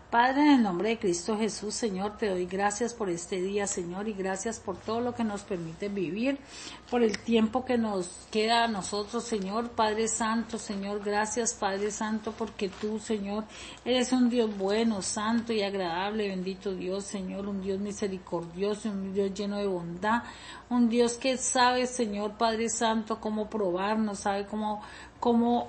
Padre, en el nombre de Cristo Jesús, Señor, te doy gracias por este día, Señor, y gracias por todo lo que nos permite vivir, por el tiempo que nos queda a nosotros, Señor. Padre Santo, Señor, gracias, Padre Santo, porque tú, Señor, eres un Dios bueno, santo y agradable, bendito Dios, Señor, un Dios misericordioso, un Dios lleno de bondad, un Dios que sabe, Señor, Padre Santo, cómo probarnos, sabe cómo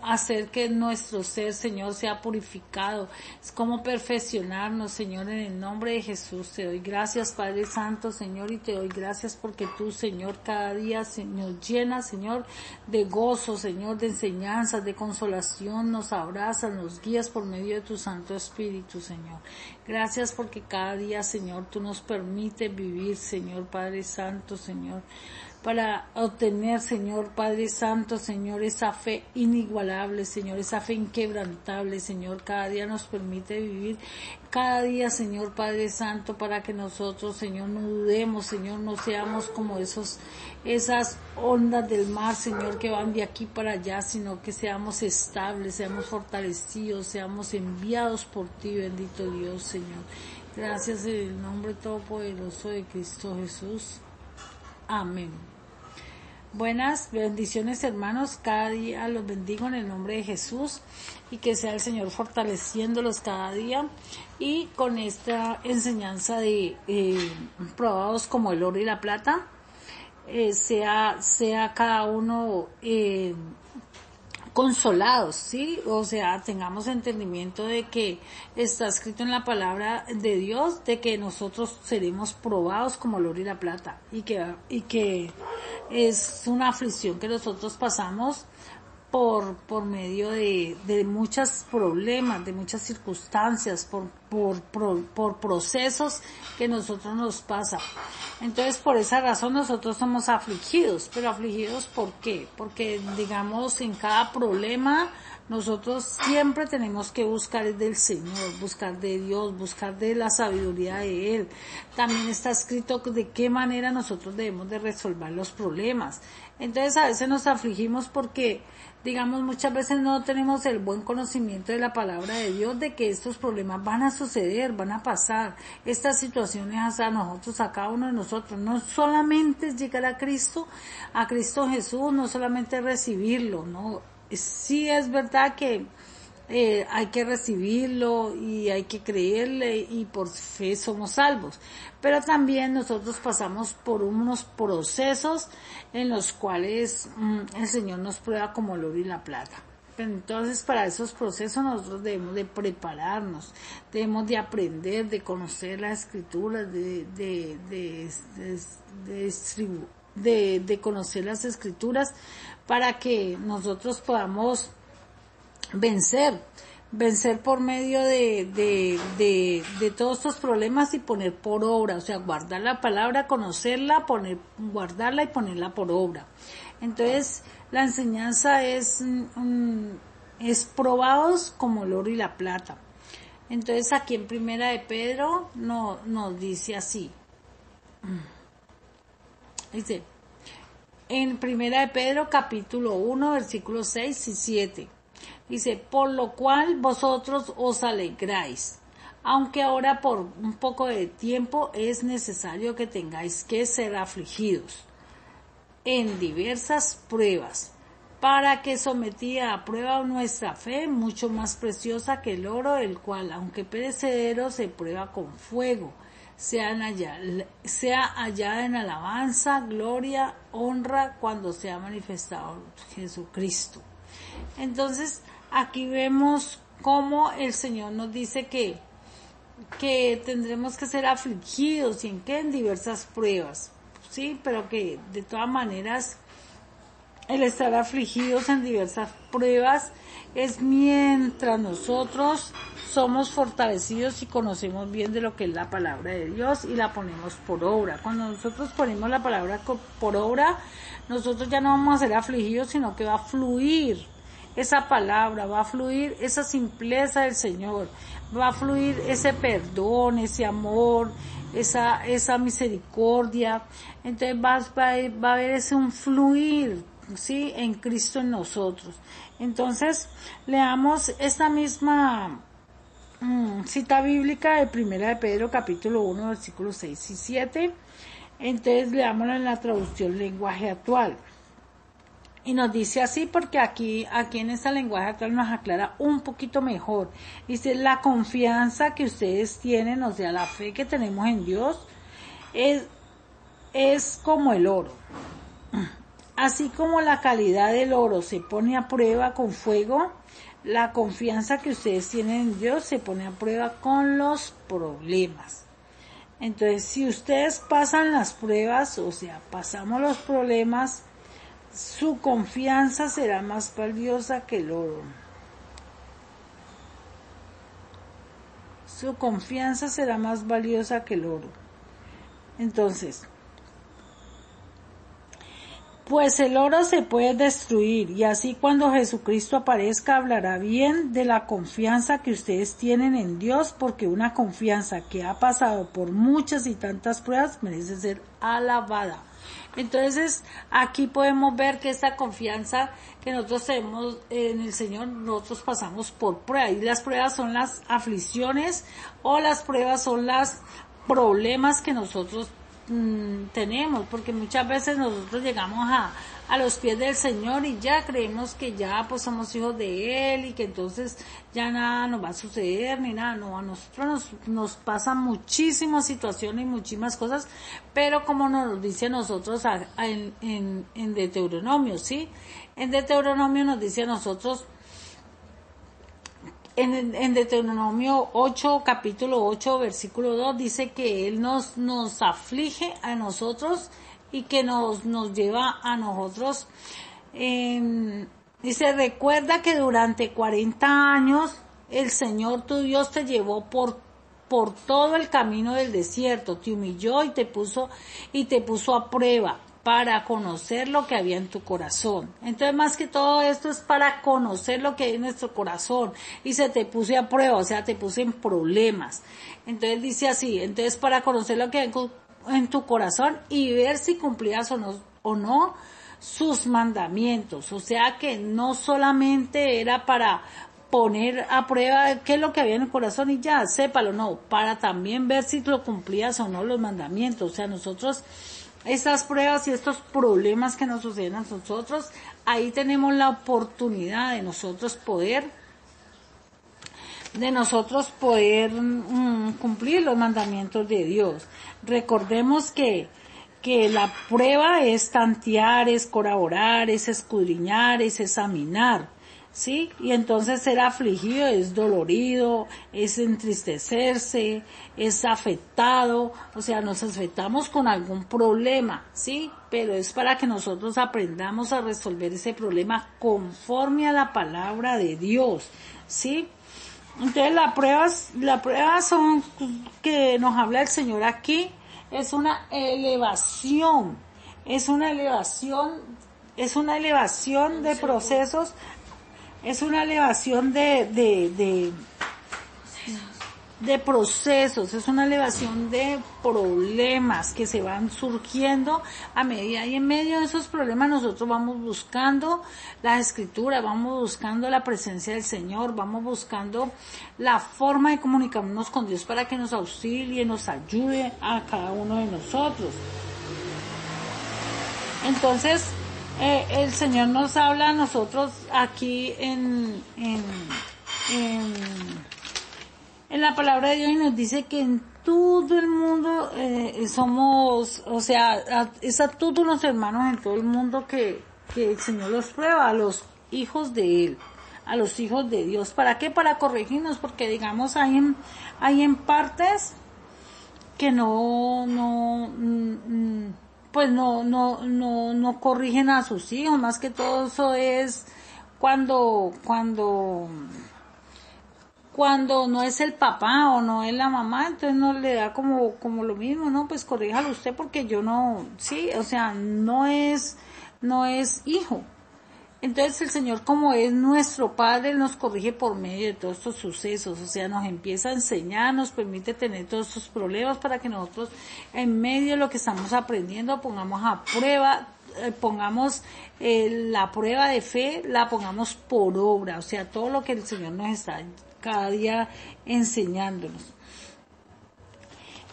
hacer que nuestro ser, Señor, sea purificado, es cómo perfeccionarnos, Señor, en el nombre de Jesús. Te doy gracias, Padre Santo, Señor, y te doy gracias porque tú, Señor, cada día nos llenas, Señor, de gozo, Señor, de enseñanzas, de consolación, nos abrazas, nos guías por medio de tu Santo Espíritu, Señor. Gracias porque cada día, Señor, tú nos permites vivir, Señor, Padre Santo, Señor, para obtener, Señor, Padre Santo, Señor, esa fe inigualable, Señor, esa fe inquebrantable, Señor, cada día nos permite vivir, cada día, Señor, Padre Santo, para que nosotros, Señor, no dudemos, Señor, no seamos como esas ondas del mar, Señor, que van de aquí para allá, sino que seamos estables, seamos fortalecidos, seamos enviados por ti, bendito Dios, Señor. Gracias en el nombre todopoderoso de Cristo Jesús. Amén. Buenas bendiciones, hermanos, cada día los bendigo en el nombre de Jesús y que sea el Señor fortaleciéndolos cada día, y con esta enseñanza de probados como el oro y la plata, sea cada uno consolados, ¿sí? O sea, tengamos entendimiento de que está escrito en la palabra de Dios de que nosotros seremos probados como el oro y la plata, y que es una aflicción que nosotros pasamos por medio de muchos problemas, de muchas circunstancias, por procesos que nosotros nos pasan. Entonces, por esa razón nosotros somos afligidos. Pero afligidos, ¿por qué? Porque, digamos, en cada problema nosotros siempre tenemos que buscar del Señor, buscar de Dios, buscar de la sabiduría de Él. También está escrito de qué manera nosotros debemos de resolver los problemas. Entonces, a veces nos afligimos porque, digamos, muchas veces no tenemos el buen conocimiento de la palabra de Dios, de que estos problemas van a suceder, van a pasar. Estas situaciones a nosotros, a cada uno de nosotros, no solamente es llegar a Cristo Jesús, no solamente recibirlo, ¿no? Sí es verdad que hay que recibirlo y hay que creerle, y por fe somos salvos, pero también nosotros pasamos por unos procesos en los cuales el Señor nos prueba como el oro y la plata. Entonces, para esos procesos nosotros debemos de prepararnos, debemos de aprender, de conocer las escrituras, de conocer las escrituras, para que nosotros podamos vencer por medio de todos estos problemas, y poner por obra, o sea, guardar la palabra, conocerla, guardarla y ponerla por obra. Entonces, la enseñanza es probados como el oro y la plata. Entonces, aquí en Primera de Pedro nos dice así. Dice, en Primera de Pedro, capítulo 1, versículos 6 y 7. Dice, por lo cual vosotros os alegráis, aunque ahora por un poco de tiempo es necesario que tengáis que ser afligidos en diversas pruebas, para que sometida a prueba nuestra fe, mucho más preciosa que el oro, el cual, aunque perecedero, se prueba con fuego, sea hallada en alabanza, gloria, honra, cuando sea manifestado Jesucristo. Entonces, aquí vemos cómo el Señor nos dice que tendremos que ser afligidos, y en diversas pruebas, sí, pero que de todas maneras el estar afligidos en diversas pruebas es mientras nosotros somos fortalecidos y conocemos bien de lo que es la palabra de Dios y la ponemos por obra. Cuando nosotros ponemos la palabra por obra, nosotros ya no vamos a ser afligidos, sino que va a fluir esa palabra, va a fluir esa simpleza del Señor, va a fluir ese perdón, ese amor, esa misericordia. Entonces va a haber ese un fluir, ¿sí?, en Cristo en nosotros. Entonces, leamos esta misma cita bíblica de Primera de Pedro, capítulo 1, versículos 6 y 7. Entonces leámoslo en la traducción lenguaje actual. Y nos dice así porque aquí en esta lenguaje actual nos aclara un poquito mejor. Dice, la confianza que ustedes tienen, o sea, la fe que tenemos en Dios, es como el oro. Así como la calidad del oro se pone a prueba con fuego, la confianza que ustedes tienen en Dios se pone a prueba con los problemas. Entonces, si ustedes pasan las pruebas, o sea, pasamos los problemas, su confianza será más valiosa que el oro. Su confianza será más valiosa que el oro. Entonces, pues el oro se puede destruir, y así cuando Jesucristo aparezca hablará bien de la confianza que ustedes tienen en Dios, porque una confianza que ha pasado por muchas y tantas pruebas merece ser alabada. Entonces, aquí podemos ver que esta confianza que nosotros tenemos en el Señor, nosotros pasamos por pruebas, y las pruebas son las aflicciones, o las pruebas son los problemas que nosotros tenemos, porque muchas veces nosotros llegamos a los pies del Señor y ya creemos que ya pues somos hijos de Él y que entonces ya nada nos va a suceder ni nada. No, a nosotros nos pasan muchísimas situaciones y muchísimas cosas, pero como nos dice a nosotros en Deuteronomio, ¿sí? En Deuteronomio nos dice a nosotros, en Deuteronomio 8, capítulo 8, versículo 2, dice que Él nos aflige a nosotros y que nos lleva a nosotros. Dice, recuerda que durante 40 años el Señor tu Dios te llevó por todo el camino del desierto, te humilló y te puso a prueba para conocer lo que había en tu corazón. Entonces, más que todo esto es para conocer lo que hay en nuestro corazón, y se te puse a prueba, o sea, te puse en problemas. Entonces dice así, entonces para conocer lo que hay en tu corazón y ver si cumplías o no sus mandamientos. O sea que no solamente era para poner a prueba qué es lo que había en el corazón y ya, sépalo, no, para también ver si lo cumplías o no los mandamientos. O sea, nosotros, estas pruebas y estos problemas que nos suceden a nosotros, ahí tenemos la oportunidad de nosotros poder cumplir los mandamientos de Dios. Recordemos que la prueba es tantear, es corroborar, es escudriñar, es examinar, ¿sí? Y entonces ser afligido es dolorido, es entristecerse, es afectado, o sea, nos afectamos con algún problema, ¿sí? Pero es para que nosotros aprendamos a resolver ese problema conforme a la palabra de Dios, ¿sí? Entonces las pruebas son que nos habla el Señor aquí, es una elevación de procesos, es una elevación de procesos, es una elevación de problemas que se van surgiendo a medida, y en medio de esos problemas nosotros vamos buscando la Escritura, vamos buscando la presencia del Señor, vamos buscando la forma de comunicarnos con Dios para que nos auxilie, nos ayude a cada uno de nosotros. Entonces, el Señor nos habla a nosotros aquí en la palabra de Dios, y nos dice que en todo el mundo somos, o sea, es a todos los hermanos en todo el mundo que el Señor los prueba, a los hijos de Él, a los hijos de Dios. ¿Para qué? Para corregirnos, porque digamos hay en partes que pues no corrigen a sus hijos. Más que todo eso es cuando no es el papá o no es la mamá, entonces no le da como lo mismo, no, pues corríjalo usted porque yo no, sí, o sea, no es hijo. Entonces el Señor, como es nuestro Padre, nos corrige por medio de todos estos sucesos, o sea, nos empieza a enseñar, nos permite tener todos estos problemas para que nosotros, en medio de lo que estamos aprendiendo, pongamos a prueba, pongamos la prueba de fe, la pongamos por obra, o sea, todo lo que el Señor nos está cada día enseñándonos.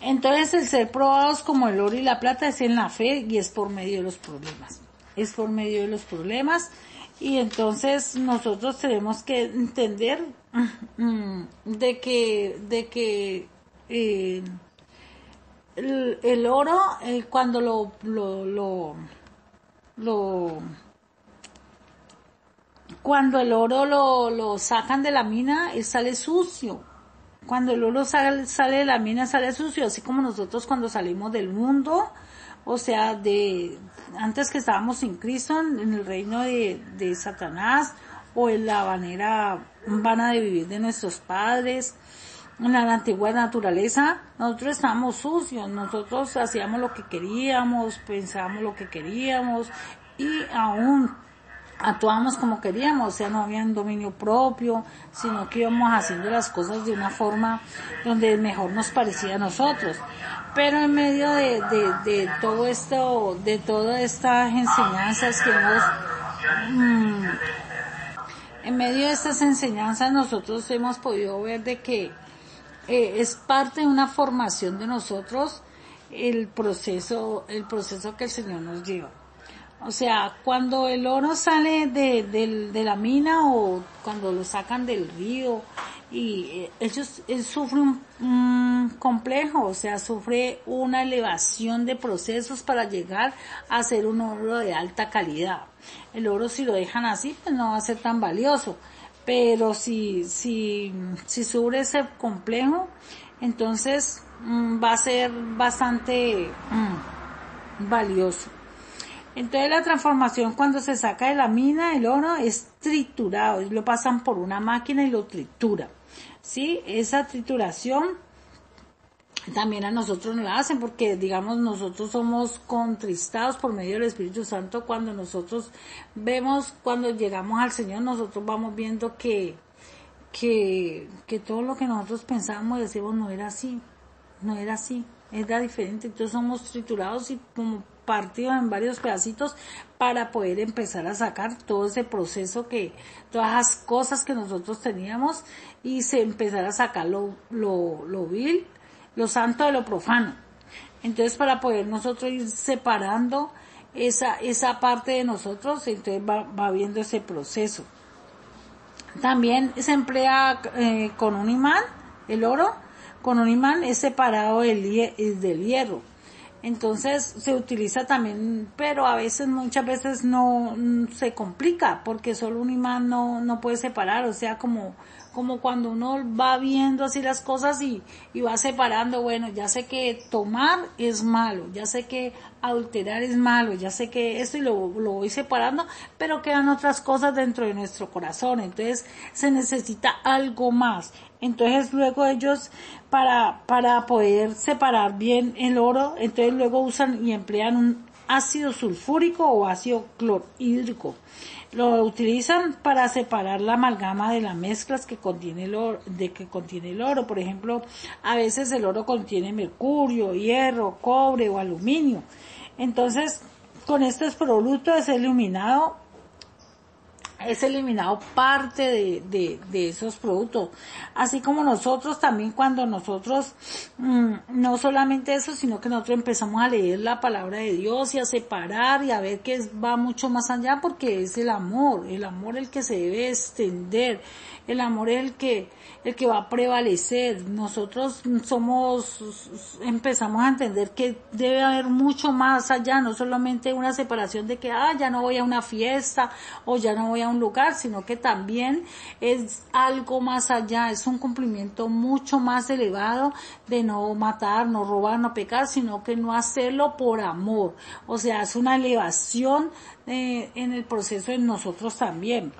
Entonces el ser probados como el oro y la plata es en la fe y es por medio de los problemas. Es por medio de los problemas y entonces nosotros tenemos que entender de que el oro cuando cuando el oro lo sacan de la mina, él sale sucio. Cuando el oro sale de la mina, sale sucio, así como nosotros cuando salimos del mundo, o sea, antes que estábamos sin Cristo, en el reino de Satanás, o en la manera vana de vivir de nuestros padres, en la antigua naturaleza, nosotros estábamos sucios, nosotros hacíamos lo que queríamos, pensábamos lo que queríamos, y aún actuábamos como queríamos, o sea, no había un dominio propio, sino que íbamos haciendo las cosas de una forma donde mejor nos parecía a nosotros. Pero en medio de todo esto, de todas estas enseñanzas que en medio de estas enseñanzas nosotros hemos podido ver de que es parte de una formación de nosotros el proceso que el Señor nos lleva. O sea, cuando el oro sale de la mina o cuando lo sacan del río y él sufre un complejo, o sea, sufre una elevación de procesos para llegar a ser un oro de alta calidad. El oro si lo dejan así, pues no va a ser tan valioso, pero si sufre ese complejo, entonces va a ser bastante valioso. Entonces la transformación cuando se saca de la mina el oro es triturado, lo pasan por una máquina y lo tritura, ¿sí? Esa trituración también a nosotros nos la hacen porque digamos nosotros somos contristados por medio del Espíritu Santo cuando nosotros vemos, cuando llegamos al Señor nosotros vamos viendo que todo lo que nosotros pensábamos y decíamos no era así, era diferente, entonces somos triturados y como partidos en varios pedacitos para poder empezar a sacar todo ese proceso todas las cosas que nosotros teníamos y se empezar a sacar lo vil, lo santo de lo profano. Entonces para poder nosotros ir separando esa parte de nosotros, entonces va viendo ese proceso. También se emplea con un imán, el oro, con un imán es separado del hierro. Entonces se utiliza también, pero muchas veces no se complica porque solo un imán no puede separar, o sea, como cuando uno va viendo así las cosas y va separando, bueno, ya sé que tomar es malo, ya sé que adulterar es malo, ya sé que esto y lo voy separando, pero quedan otras cosas dentro de nuestro corazón, entonces se necesita algo más. Entonces luego ellos para poder separar bien el oro, entonces luego usan y emplean un ácido sulfúrico o ácido clorhídrico. Lo utilizan para separar la amalgama de las mezclas que contiene el oro. Por ejemplo, a veces el oro contiene mercurio, hierro, cobre o aluminio. Entonces, con estos productos es eliminado parte de esos productos, así como nosotros también cuando nosotros no solamente eso, sino que nosotros empezamos a leer la palabra de Dios y a separar y a ver que va mucho más allá, porque es el amor el que se debe extender, el amor es el que va a prevalecer. Nosotros empezamos a entender que debe haber mucho más allá, no solamente una separación de que ya no voy a una fiesta o ya no voy a un lugar, sino que también es algo más allá, es un cumplimiento mucho más elevado de no matar, no robar, no pecar, sino que no hacerlo por amor, o sea, es una elevación en el proceso en nosotros también.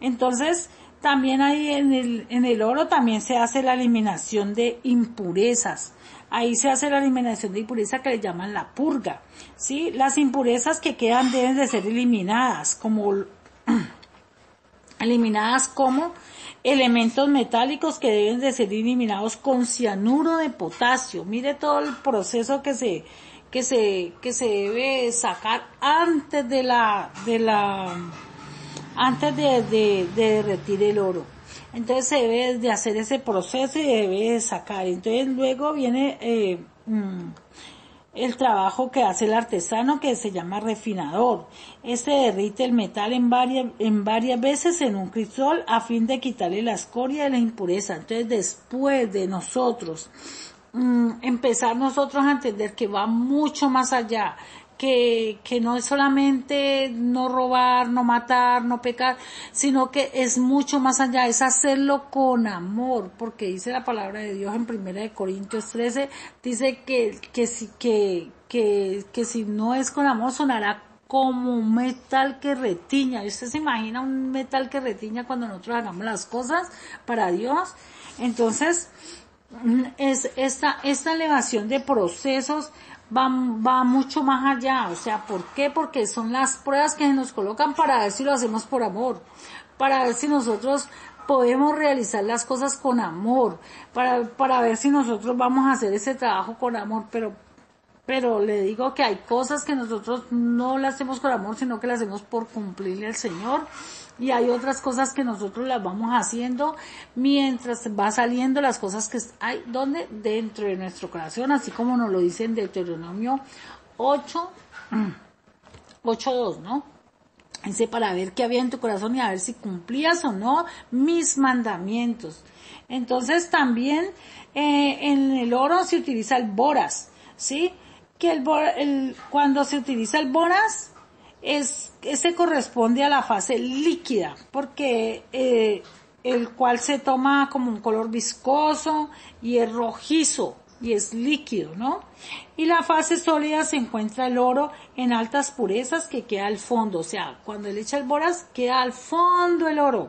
Entonces, también ahí en el oro también se hace la eliminación de impurezas. Ahí se hace la eliminación de impurezas que le llaman la purga, ¿sí? Las impurezas que quedan deben de ser eliminadas como elementos metálicos que deben de ser eliminados con cianuro de potasio. Mire todo el proceso que se debe sacar antes de derretir el oro. Entonces se debe de hacer ese proceso y debe de sacar. Entonces luego viene el trabajo que hace el artesano, que se llama refinador. Este derrite el metal en varias veces en un crisol a fin de quitarle la escoria y la impureza. Entonces después de nosotros empezar nosotros a entender que va mucho más allá, que no es solamente no robar, no matar, no pecar, sino que es mucho más allá, es hacerlo con amor, porque dice la palabra de Dios en 1 Corintios 13, dice que si no es con amor sonará como un metal que retiña. ¿Y usted se imagina un metal que retiña cuando nosotros hagamos las cosas para Dios? Entonces, es esta elevación de procesos va mucho más allá. O sea, ¿por qué? Porque son las pruebas que nos colocan para ver si lo hacemos por amor, para ver si nosotros podemos realizar las cosas con amor, para ver si nosotros vamos a hacer ese trabajo con amor, pero le digo que hay cosas que nosotros no las hacemos con amor, sino que las hacemos por cumplirle al Señor. Y hay otras cosas que nosotros las vamos haciendo mientras va saliendo las cosas que hay donde dentro de nuestro corazón, así como nos lo dice en Deuteronomio 8:2, ¿no? Dice, para ver qué había en tu corazón y a ver si cumplías o no mis mandamientos. Entonces también en el oro se utiliza el bóras, ¿sí? Que cuando se utiliza el bóras ese corresponde a la fase líquida, porque el cual se toma como un color viscoso y es rojizo y es líquido, ¿no? Y la fase sólida se encuentra el oro en altas purezas que queda al fondo, o sea, cuando le echa el bóras queda al fondo el oro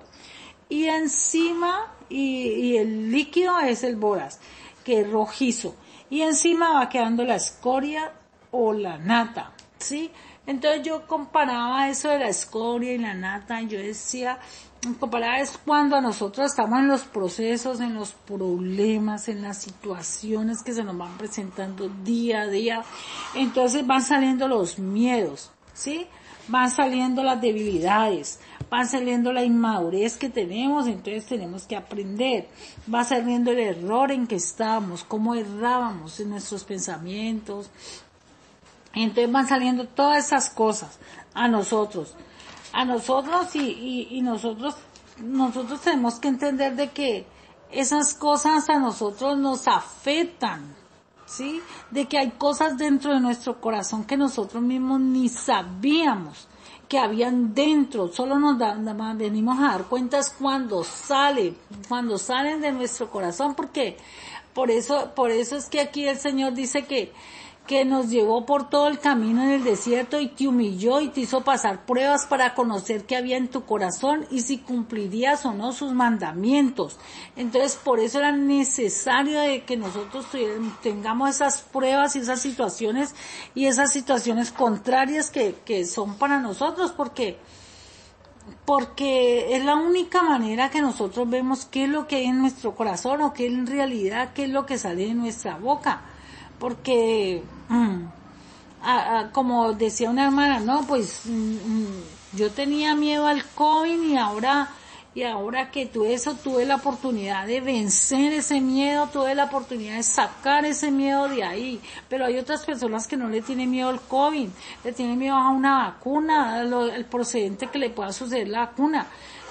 y encima y el líquido es el bóras, que es rojizo, y encima va quedando la escoria o la nata, ¿sí? Entonces yo comparaba eso de la escoria y la nata, y yo decía, comparaba es cuando nosotros estamos en los procesos, en los problemas, en las situaciones que se nos van presentando día a día, entonces van saliendo los miedos, ¿sí? Van saliendo las debilidades, van saliendo la inmadurez que tenemos, entonces tenemos que aprender, va saliendo el error en que estábamos, cómo errábamos en nuestros pensamientos. Entonces van saliendo todas esas cosas a nosotros y nosotros tenemos que entender de que esas cosas a nosotros nos afectan, ¿sí? De que hay cosas dentro de nuestro corazón que nosotros mismos ni sabíamos que habían dentro, solo venimos a dar cuentas cuando salen de nuestro corazón, porque por eso es que aquí el Señor dice que nos llevó por todo el camino en el desierto y te humilló y te hizo pasar pruebas para conocer qué había en tu corazón y si cumplirías o no sus mandamientos. Entonces, por eso era necesario de que nosotros tengamos esas pruebas y esas situaciones contrarias que son para nosotros, porque es la única manera que nosotros vemos qué es lo que hay en nuestro corazón o qué en realidad, qué es lo que sale de nuestra boca. Porque, como decía una hermana, no, pues yo tenía miedo al COVID y ahora que tuve la oportunidad de vencer ese miedo, tuve la oportunidad de sacar ese miedo de ahí. Pero hay otras personas que no le tienen miedo al COVID, le tienen miedo a una vacuna, el procedente que le pueda suceder la vacuna.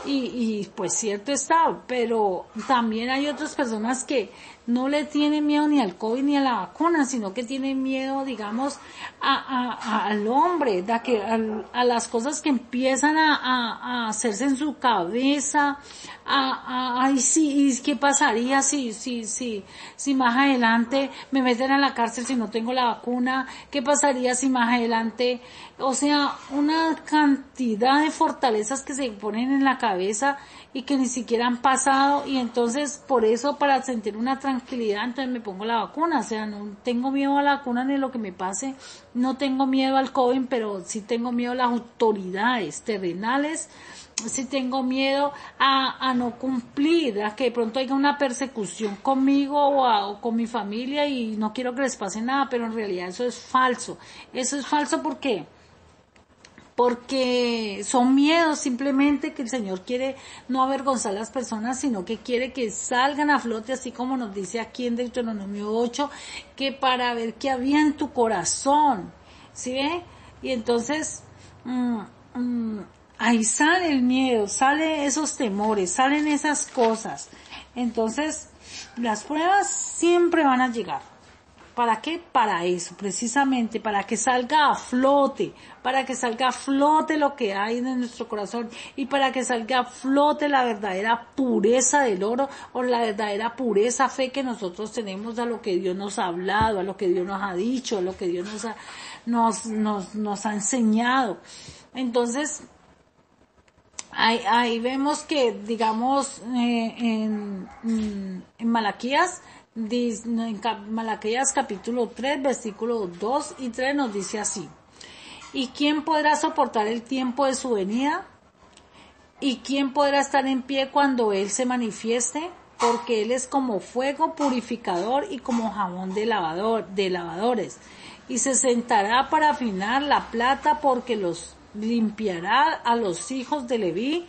Y pues cierto está, pero también hay otras personas que no le tienen miedo ni al COVID ni a la vacuna, sino que tienen miedo, digamos, al hombre, a las cosas que empiezan a hacerse en su cabeza, ay sí, ¿qué pasaría si más adelante me meten a la cárcel si no tengo la vacuna? ¿Qué pasaría si más adelante? O sea, una cantidad de fortalezas que se ponen en la cabeza y que ni siquiera han pasado, y entonces por eso, para sentir una tranquilidad, entonces me pongo la vacuna. O sea, no tengo miedo a la vacuna ni lo que me pase, no tengo miedo al COVID, pero sí tengo miedo a las autoridades terrenales, sí tengo miedo a no cumplir, a que de pronto haya una persecución conmigo o con mi familia y no quiero que les pase nada, pero en realidad eso es falso. Eso es falso, ¿por qué? porque son miedos simplemente que el Señor quiere no avergonzar a las personas, sino que quiere que salgan a flote, así como nos dice aquí en Deuteronomio 8, que para ver qué había en tu corazón, ¿sí ve? Y entonces, ahí sale el miedo, salen esos temores, salen esas cosas. Entonces, las pruebas siempre van a llegar. ¿Para qué? Para eso, precisamente, para que salga a flote lo que hay en nuestro corazón y para que salga a flote la verdadera pureza del oro o la verdadera pureza fe que nosotros tenemos a lo que Dios nos ha hablado, a lo que Dios nos ha dicho, a lo que Dios nos ha enseñado. Entonces, ahí vemos que, digamos, en Malaquías, en Malaquías capítulo 3, versículos 2 y 3 nos dice así: ¿y quién podrá soportar el tiempo de su venida? ¿Y quién podrá estar en pie cuando Él se manifieste? Porque Él es como fuego purificador y como jabón de lavadores. Y se sentará para afinar la plata, porque los limpiará a los hijos de Leví,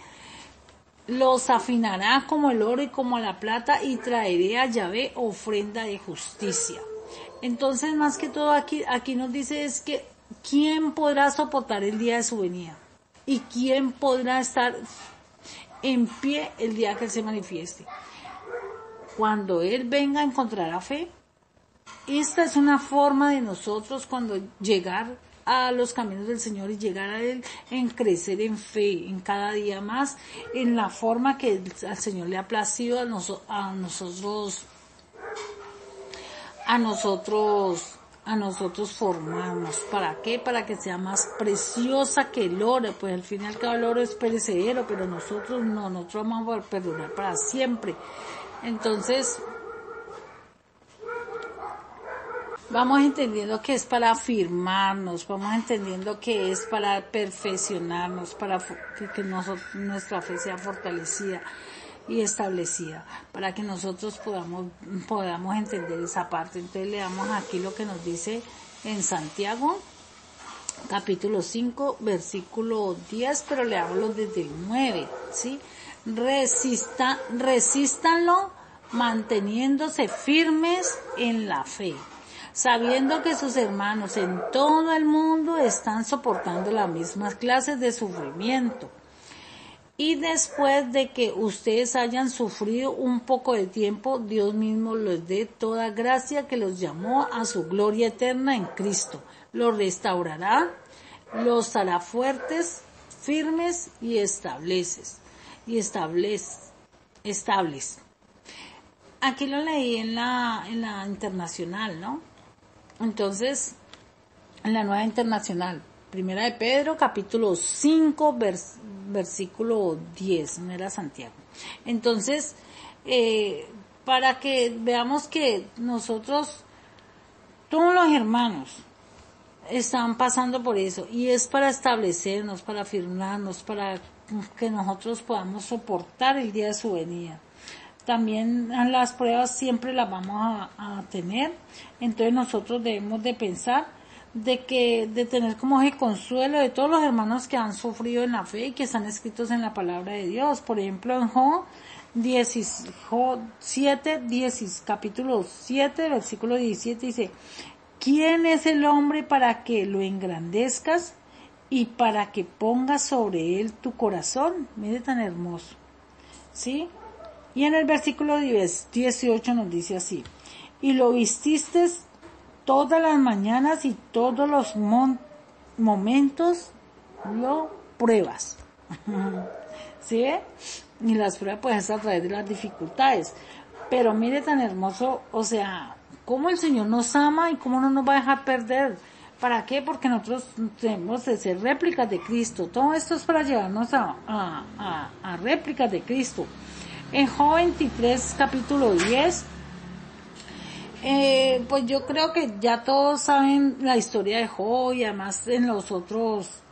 los afinará como el oro y como la plata, y traeré a Yahvé ofrenda de justicia. Entonces, más que todo aquí nos dice es que ¿quién podrá soportar el día de su venida? ¿Y quién podrá estar en pie el día que Él se manifieste? Cuando Él venga, ¿encontrará fe? Esta es una forma de nosotros cuando llegar a los caminos del Señor y llegar a Él, en crecer en fe, en cada día más, en la forma que al Señor le ha placido a nosotros formarnos. ¿Para qué? Para que sea más preciosa que el oro. Pues al fin y al cabo el oro es perecedero, pero nosotros no, nosotros vamos a perdurar para siempre. Entonces, vamos entendiendo que es para afirmarnos, vamos entendiendo que es para perfeccionarnos, para que nuestra fe sea fortalecida y establecida, para que nosotros podamos entender esa parte. Entonces leamos aquí lo que nos dice en Santiago, capítulo 5, versículo 10, pero leámoslo desde el 9, ¿sí? Resístanlo manteniéndose firmes en la fe, sabiendo que sus hermanos en todo el mundo están soportando las mismas clases de sufrimiento. Y después de que ustedes hayan sufrido un poco de tiempo, Dios mismo les dé toda gracia, que los llamó a su gloria eterna en Cristo. Los restaurará, los hará fuertes, firmes y estables. Aquí lo leí en la internacional, ¿no? Entonces, en la Nueva Internacional, Primera de Pedro, capítulo 5, versículo 10, no era Santiago. Entonces, para que veamos que nosotros, todos los hermanos, están pasando por eso, y es para establecernos, para afirmarnos, para que nosotros podamos soportar el día de su venida. También las pruebas siempre las vamos a tener, entonces nosotros debemos de pensar de tener como el consuelo de todos los hermanos que han sufrido en la fe y que están escritos en la palabra de Dios. Por ejemplo, en capítulo 7, versículo 17 dice: ¿quién es el hombre para que lo engrandezcas y para que pongas sobre él tu corazón? Mire tan hermoso, ¿sí? Y en el versículo 18 nos dice así: y lo vististe todas las mañanas y todos los momentos lo pruebas. ¿Sí? Y las pruebas pues es a través de las dificultades. Pero mire tan hermoso, o sea, cómo el Señor nos ama y cómo no nos va a dejar perder. ¿Para qué? Porque nosotros tenemos de ser réplicas de Cristo. Todo esto es para llevarnos a réplicas de Cristo. En Job 23, capítulo 10, pues yo creo que ya todos saben la historia de Job, y además en las otras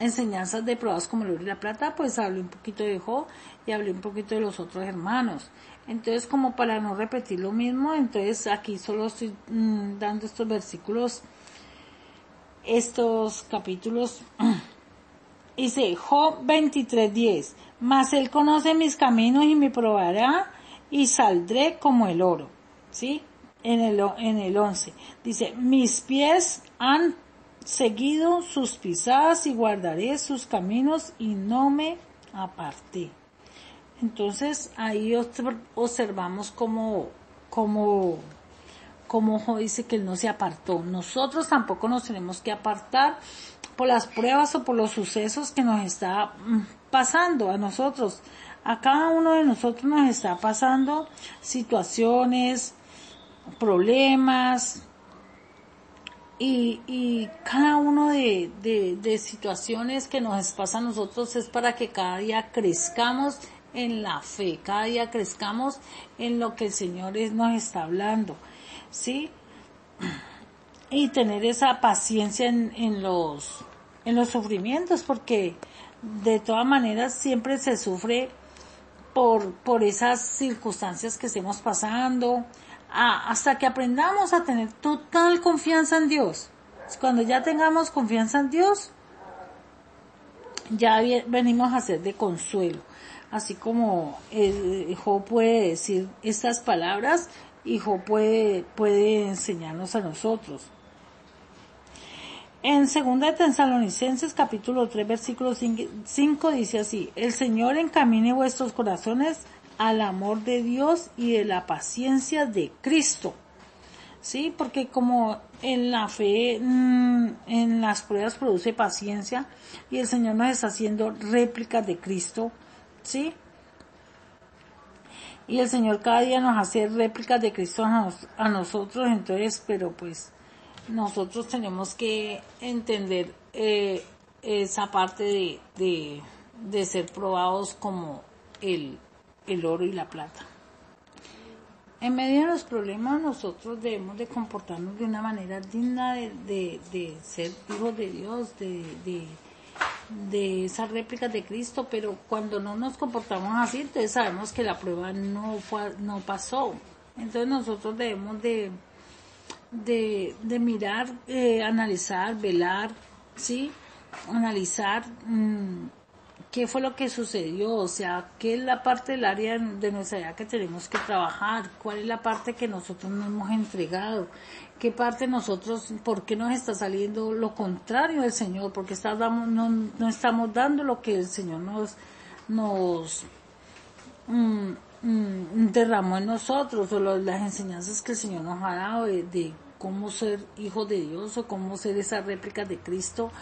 enseñanzas de pruebas como el oro y la plata, pues hablé un poquito de Job y hablé un poquito de los otros hermanos. Entonces, como para no repetir lo mismo, entonces aquí solo estoy dando estos versículos estos capítulos. Dice Job 23:10, mas él conoce mis caminos y me probará y saldré como el oro. ¿Sí? En el 11 dice, mis pies han seguido sus pisadas y guardaré sus caminos y no me aparté. Entonces ahí observamos como Job dice que él no se apartó. Nosotros tampoco nos tenemos que apartar por las pruebas o por los sucesos que nos está pasando a nosotros. A cada uno de nosotros nos está pasando situaciones, problemas, y cada uno de situaciones que nos pasa a nosotros es para que cada día crezcamos en la fe, cada día crezcamos en lo que el Señor nos está hablando, ¿sí? Y tener esa paciencia en los sufrimientos, porque de todas maneras siempre se sufre por esas circunstancias que estemos pasando, hasta que aprendamos a tener total confianza en Dios. Cuando ya tengamos confianza en Dios, ya venimos a ser de consuelo. Así como Job puede decir estas palabras, y Job puede enseñarnos a nosotros. En 2 Tesalonicenses capítulo 3 versículo 5 dice así, el Señor encamine vuestros corazones al amor de Dios y de la paciencia de Cristo. Sí, porque como en la fe, en las pruebas produce paciencia, y el Señor nos está haciendo réplicas de Cristo, ¿sí? Y el Señor cada día nos hace réplicas de Cristo a nosotros, entonces, pero pues nosotros tenemos que entender esa parte de ser probados como el oro y la plata. En medio de los problemas nosotros debemos de comportarnos de una manera digna de ser hijos de Dios, de esas réplicas de Cristo, pero cuando no nos comportamos así, entonces sabemos que la prueba no pasó. Entonces nosotros debemos de mirar, analizar, velar, ¿sí? Analizar qué fue lo que sucedió, o sea, qué es la parte del área de nuestra vida que tenemos que trabajar, cuál es la parte que nosotros no hemos entregado, qué parte nosotros, por qué nos está saliendo lo contrario del Señor, porque no estamos dando lo que el Señor nos derramó en nosotros, o las enseñanzas que el Señor nos ha dado de cómo ser hijos de Dios, o cómo ser esas réplicas de Cristo,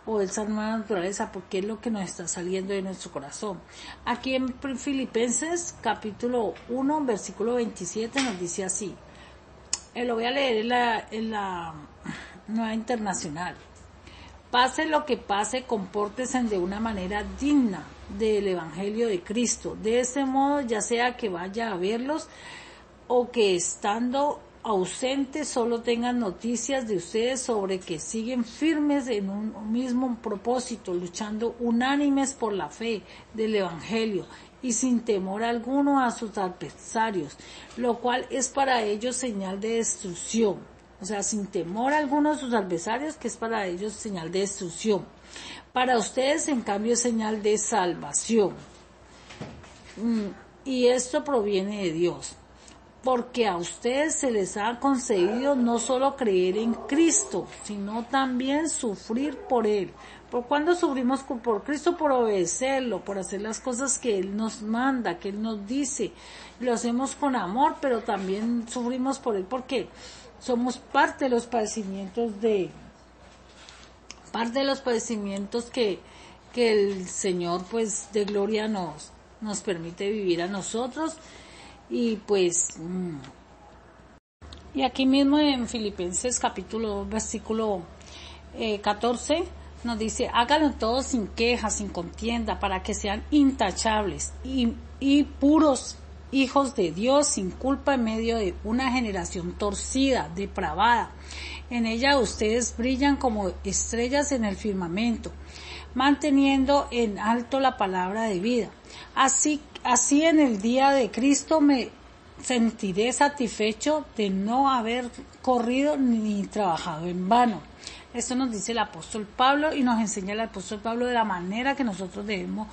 o esa nueva naturaleza, porque es lo que nos está saliendo de nuestro corazón. Aquí en Filipenses capítulo 1 versículo 27 nos dice así, lo voy a leer en la Nueva Internacional. Pase lo que pase, compórtense de una manera digna del Evangelio de Cristo. De este modo, ya sea que vaya a verlos o que estando ausentes solo tengan noticias de ustedes sobre que siguen firmes en un mismo propósito, luchando unánimes por la fe del Evangelio y sin temor alguno a sus adversarios, lo cual es para ellos señal de destrucción. O sea, sin temor alguno a sus adversarios, que es para ellos señal de destrucción. Para ustedes, en cambio, es señal de salvación. Y esto proviene de Dios, porque a ustedes se les ha concedido no solo creer en Cristo, sino también sufrir por Él. ¿Por cuándo sufrimos por Cristo? Por obedecerlo, por hacer las cosas que Él nos manda, que Él nos dice. Lo hacemos con amor, pero también sufrimos por Él, porque somos parte de los padecimientos que el Señor, pues, de gloria nos permite vivir a nosotros. Y pues, y aquí mismo en Filipenses capítulo 2 versículo 14 nos dice, háganlo todo sin queja, sin contienda, para que sean intachables y puros hijos de Dios, sin culpa en medio de una generación torcida, depravada. En ella ustedes brillan como estrellas en el firmamento, manteniendo en alto la palabra de vida. Así en el día de Cristo me sentiré satisfecho de no haber corrido ni trabajado en vano. Esto nos dice el apóstol Pablo y nos enseña el apóstol Pablo de la manera que nosotros debemos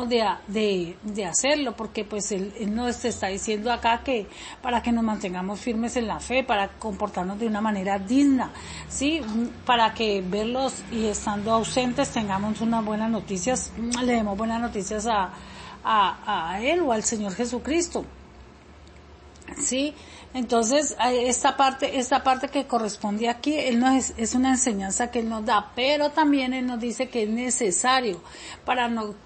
de hacerlo, porque pues él nos está diciendo acá que para que nos mantengamos firmes en la fe, para comportarnos de una manera digna, ¿sí? Para que verlos y estando ausentes tengamos unas buenas noticias, le demos buenas noticias a él o al Señor Jesucristo. Sí, entonces esta parte que corresponde aquí, él nos es una enseñanza que él nos da, pero también él nos dice que es necesario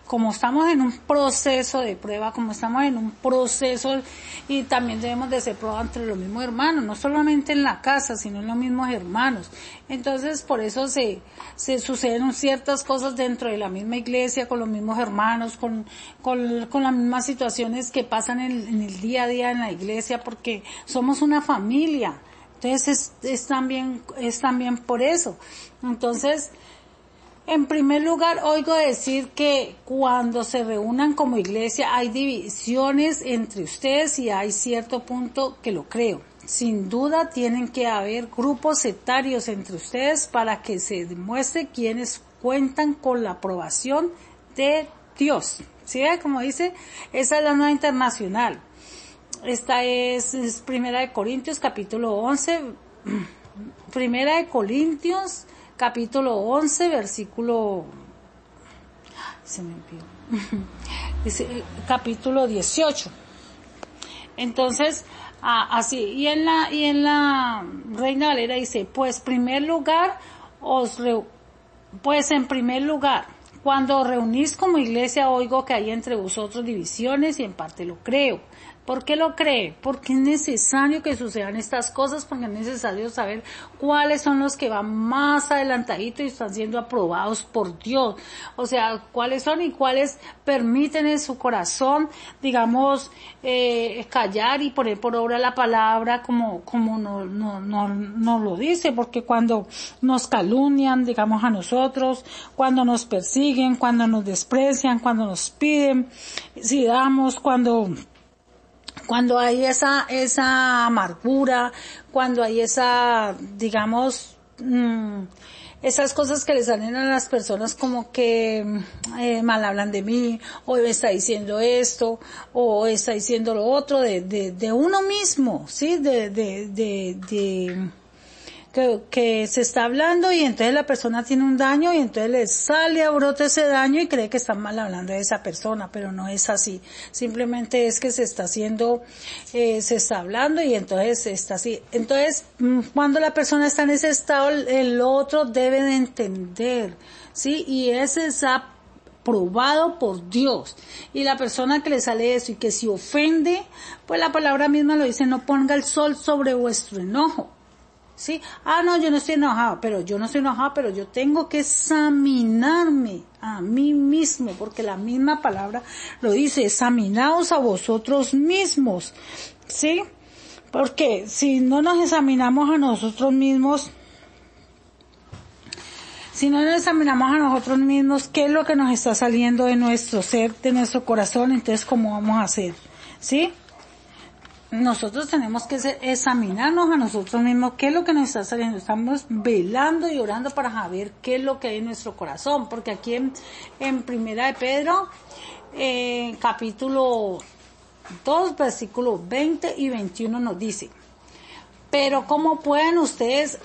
como estamos en un proceso de prueba, como estamos en un proceso y también debemos de ser probados entre los mismos hermanos, no solamente en la casa, sino en los mismos hermanos. Entonces por eso se suceden ciertas cosas dentro de la misma iglesia, con los mismos hermanos, con las mismas situaciones que pasan en el día a día en la iglesia, porque somos una familia. Entonces es también por eso. Entonces, en primer lugar, oigo decir que cuando se reúnan como iglesia hay divisiones entre ustedes y hay cierto punto que lo creo. Sin duda tienen que haber grupos sectarios entre ustedes para que se demuestre quienes cuentan con la aprobación de Dios. ¿Sí? Como dice, esa es la Nueva Internacional. Esta es Primera de Corintios capítulo 11, Primera de Corintios capítulo 11 versículo, se me olvidó, dice, capítulo 18. Entonces, así, y en la Reina Valera dice, en primer lugar, cuando os reunís como iglesia, oigo que hay entre vosotros divisiones y en parte lo creo. ¿Por qué lo cree? Porque es necesario que sucedan estas cosas, porque es necesario saber cuáles son los que van más adelantaditos y están siendo aprobados por Dios. O sea, cuáles son y cuáles permiten en su corazón, digamos, callar y poner por obra la palabra como no lo dice, porque cuando nos calumnian, digamos, a nosotros, cuando nos persiguen, cuando nos desprecian, cuando nos piden, si damos, cuando hay esa amargura, cuando hay esa, digamos, esas cosas que le salen a las personas como que mal hablan de mí, o está diciendo esto, o está diciendo lo otro de uno mismo, ¿sí? Que se está hablando y entonces la persona tiene un daño y entonces le sale a brote ese daño y cree que están mal hablando de esa persona, pero no es así. Simplemente es que se está hablando y entonces está así. Entonces, cuando la persona está en ese estado, el otro debe de entender, ¿sí? Y ese es aprobado por Dios. Y la persona que le sale eso y que se ofende, pues la palabra misma lo dice, no ponga el sol sobre vuestro enojo. ¿Sí? No, yo no estoy enojado, pero yo tengo que examinarme a mí mismo, porque la misma palabra lo dice, examinaos a vosotros mismos, ¿sí? Porque si no nos examinamos a nosotros mismos, ¿qué es lo que nos está saliendo de nuestro ser, de nuestro corazón? Entonces, ¿cómo vamos a hacer? ¿Sí? Nosotros tenemos que examinarnos a nosotros mismos, qué es lo que nos está saliendo. Estamos velando y orando para saber qué es lo que hay en nuestro corazón, porque aquí en Primera de Pedro, capítulo 2, versículos 20 y 21 nos dice, pero ¿cómo pueden ustedes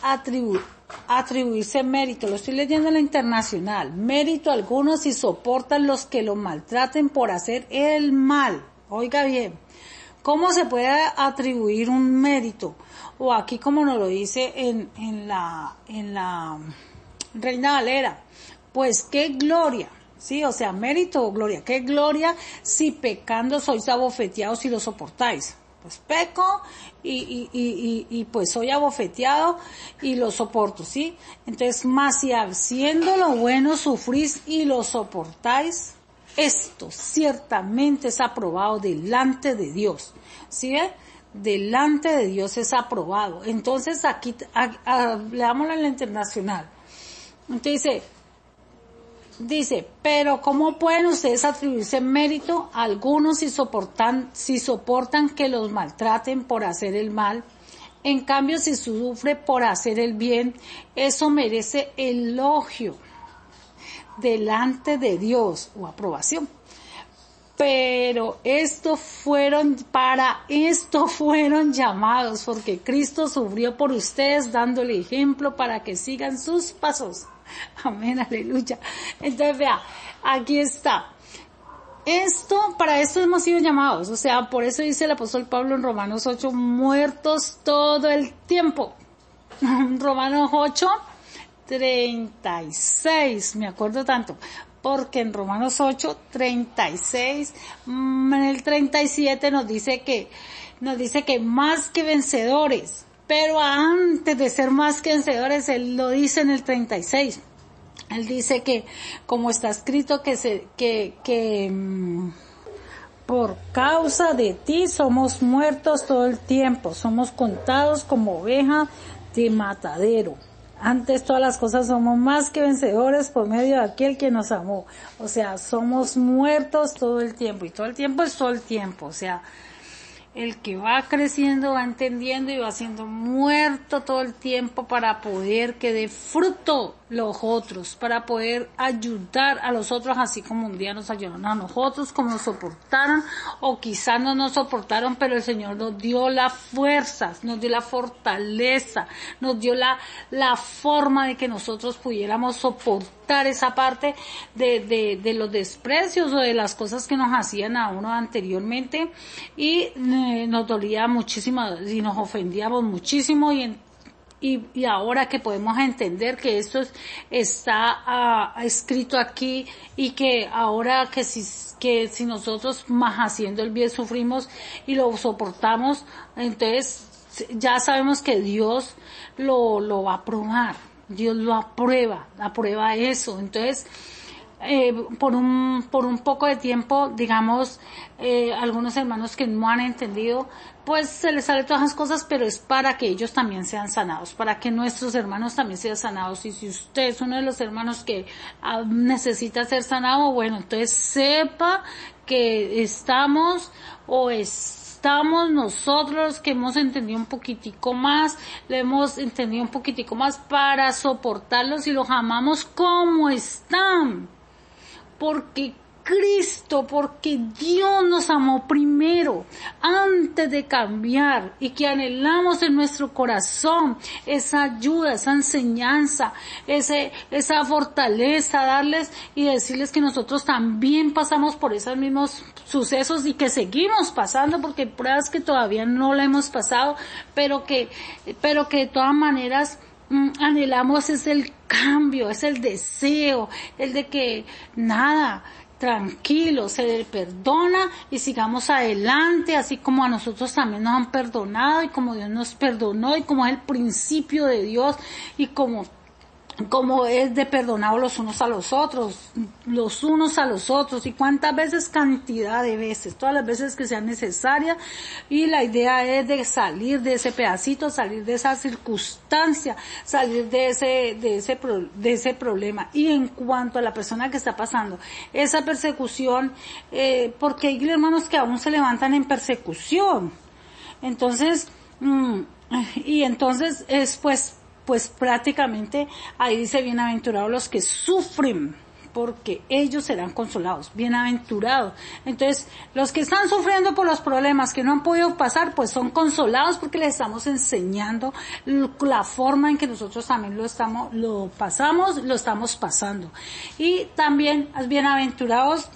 atribuirse mérito? Lo estoy leyendo en la Internacional. Mérito alguno si soportan los que lo maltraten por hacer el mal. Oiga bien. ¿Cómo se puede atribuir un mérito? O aquí como nos lo dice en la Reina Valera, pues qué gloria, sí, o sea, mérito o gloria, qué gloria si pecando sois abofeteados y lo soportáis. Pues peco y pues soy abofeteado y lo soporto, ¿sí? Entonces, más si haciendo lo bueno sufrís y lo soportáis, esto ciertamente es aprobado delante de Dios. ¿Sí ve? Delante de Dios es aprobado. Entonces aquí, leámoslo en la Internacional. Entonces dice, pero ¿cómo pueden ustedes atribuirse mérito a algunos si soportan que los maltraten por hacer el mal? En cambio, si sufre por hacer el bien, eso merece elogio delante de Dios o aprobación. Pero para esto fueron llamados, porque Cristo sufrió por ustedes, dándole ejemplo para que sigan sus pasos. Amén, aleluya. Entonces vea, aquí está. Para esto hemos sido llamados, o sea, por eso dice el apóstol Pablo en Romanos 8, muertos todo el tiempo. Romanos 8, 36, me acuerdo tanto, porque en Romanos 8, 36, en el 37 nos dice que más que vencedores, pero antes de ser más que vencedores, él lo dice en el 36. Él dice que, como está escrito, por causa de ti somos muertos todo el tiempo, somos contados como oveja de matadero. Antes todas las cosas somos más que vencedores por medio de aquel que nos amó. O sea, somos muertos todo el tiempo, y todo el tiempo es todo el tiempo. O sea, el que va creciendo va entendiendo y va siendo muerto todo el tiempo para poder que dé fruto los otros, para poder ayudar a los otros así como un día nos ayudaron a nosotros, como nos soportaron, o quizás no nos soportaron, pero el Señor nos dio las fuerzas, nos dio la fortaleza, nos dio la forma de que nosotros pudiéramos soportar esa parte de los desprecios o de las cosas que nos hacían a uno anteriormente, y nos dolía muchísimo y nos ofendíamos muchísimo, y ahora que podemos entender que esto está escrito aquí, y que ahora que si nosotros más haciendo el bien sufrimos y lo soportamos, entonces ya sabemos que Dios lo va a probar, Dios lo aprueba eso. Entonces por un poco de tiempo, digamos, algunos hermanos que no han entendido, pues se les sale todas esas cosas, pero es para que ellos también sean sanados, para que nuestros hermanos también sean sanados. Y si usted es uno de los hermanos que necesita ser sanado, bueno, entonces sepa que estamos nosotros que hemos entendido un poquitico más, le hemos entendido un poquitico más para soportarlos, y los amamos como están. Porque Dios nos amó primero, antes de cambiar, y que anhelamos en nuestro corazón esa ayuda, esa enseñanza, esa fortaleza, darles y decirles que nosotros también pasamos por esos mismos sucesos y que seguimos pasando, porque hay pruebas que todavía no la hemos pasado, pero que de todas maneras anhelamos es el cambio, es el deseo, el de que nada, tranquilo, se le perdona y sigamos adelante, así como a nosotros también nos han perdonado, y como Dios nos perdonó, y como es el principio de Dios, y como es de perdonar los unos a los otros, y cuántas veces, cantidad de veces, todas las veces que sean necesarias, y la idea es de salir de ese pedacito, salir de esa circunstancia, salir de ese problema. Y en cuanto a la persona que está pasando esa persecución, porque hay hermanos que aún se levantan en persecución, entonces, y entonces es pues prácticamente ahí dice: bienaventurados los que sufren, porque ellos serán consolados. Bienaventurados. Entonces, los que están sufriendo por los problemas que no han podido pasar, pues son consolados, porque les estamos enseñando la forma en que nosotros también lo estamos pasando. Y también, bienaventurados,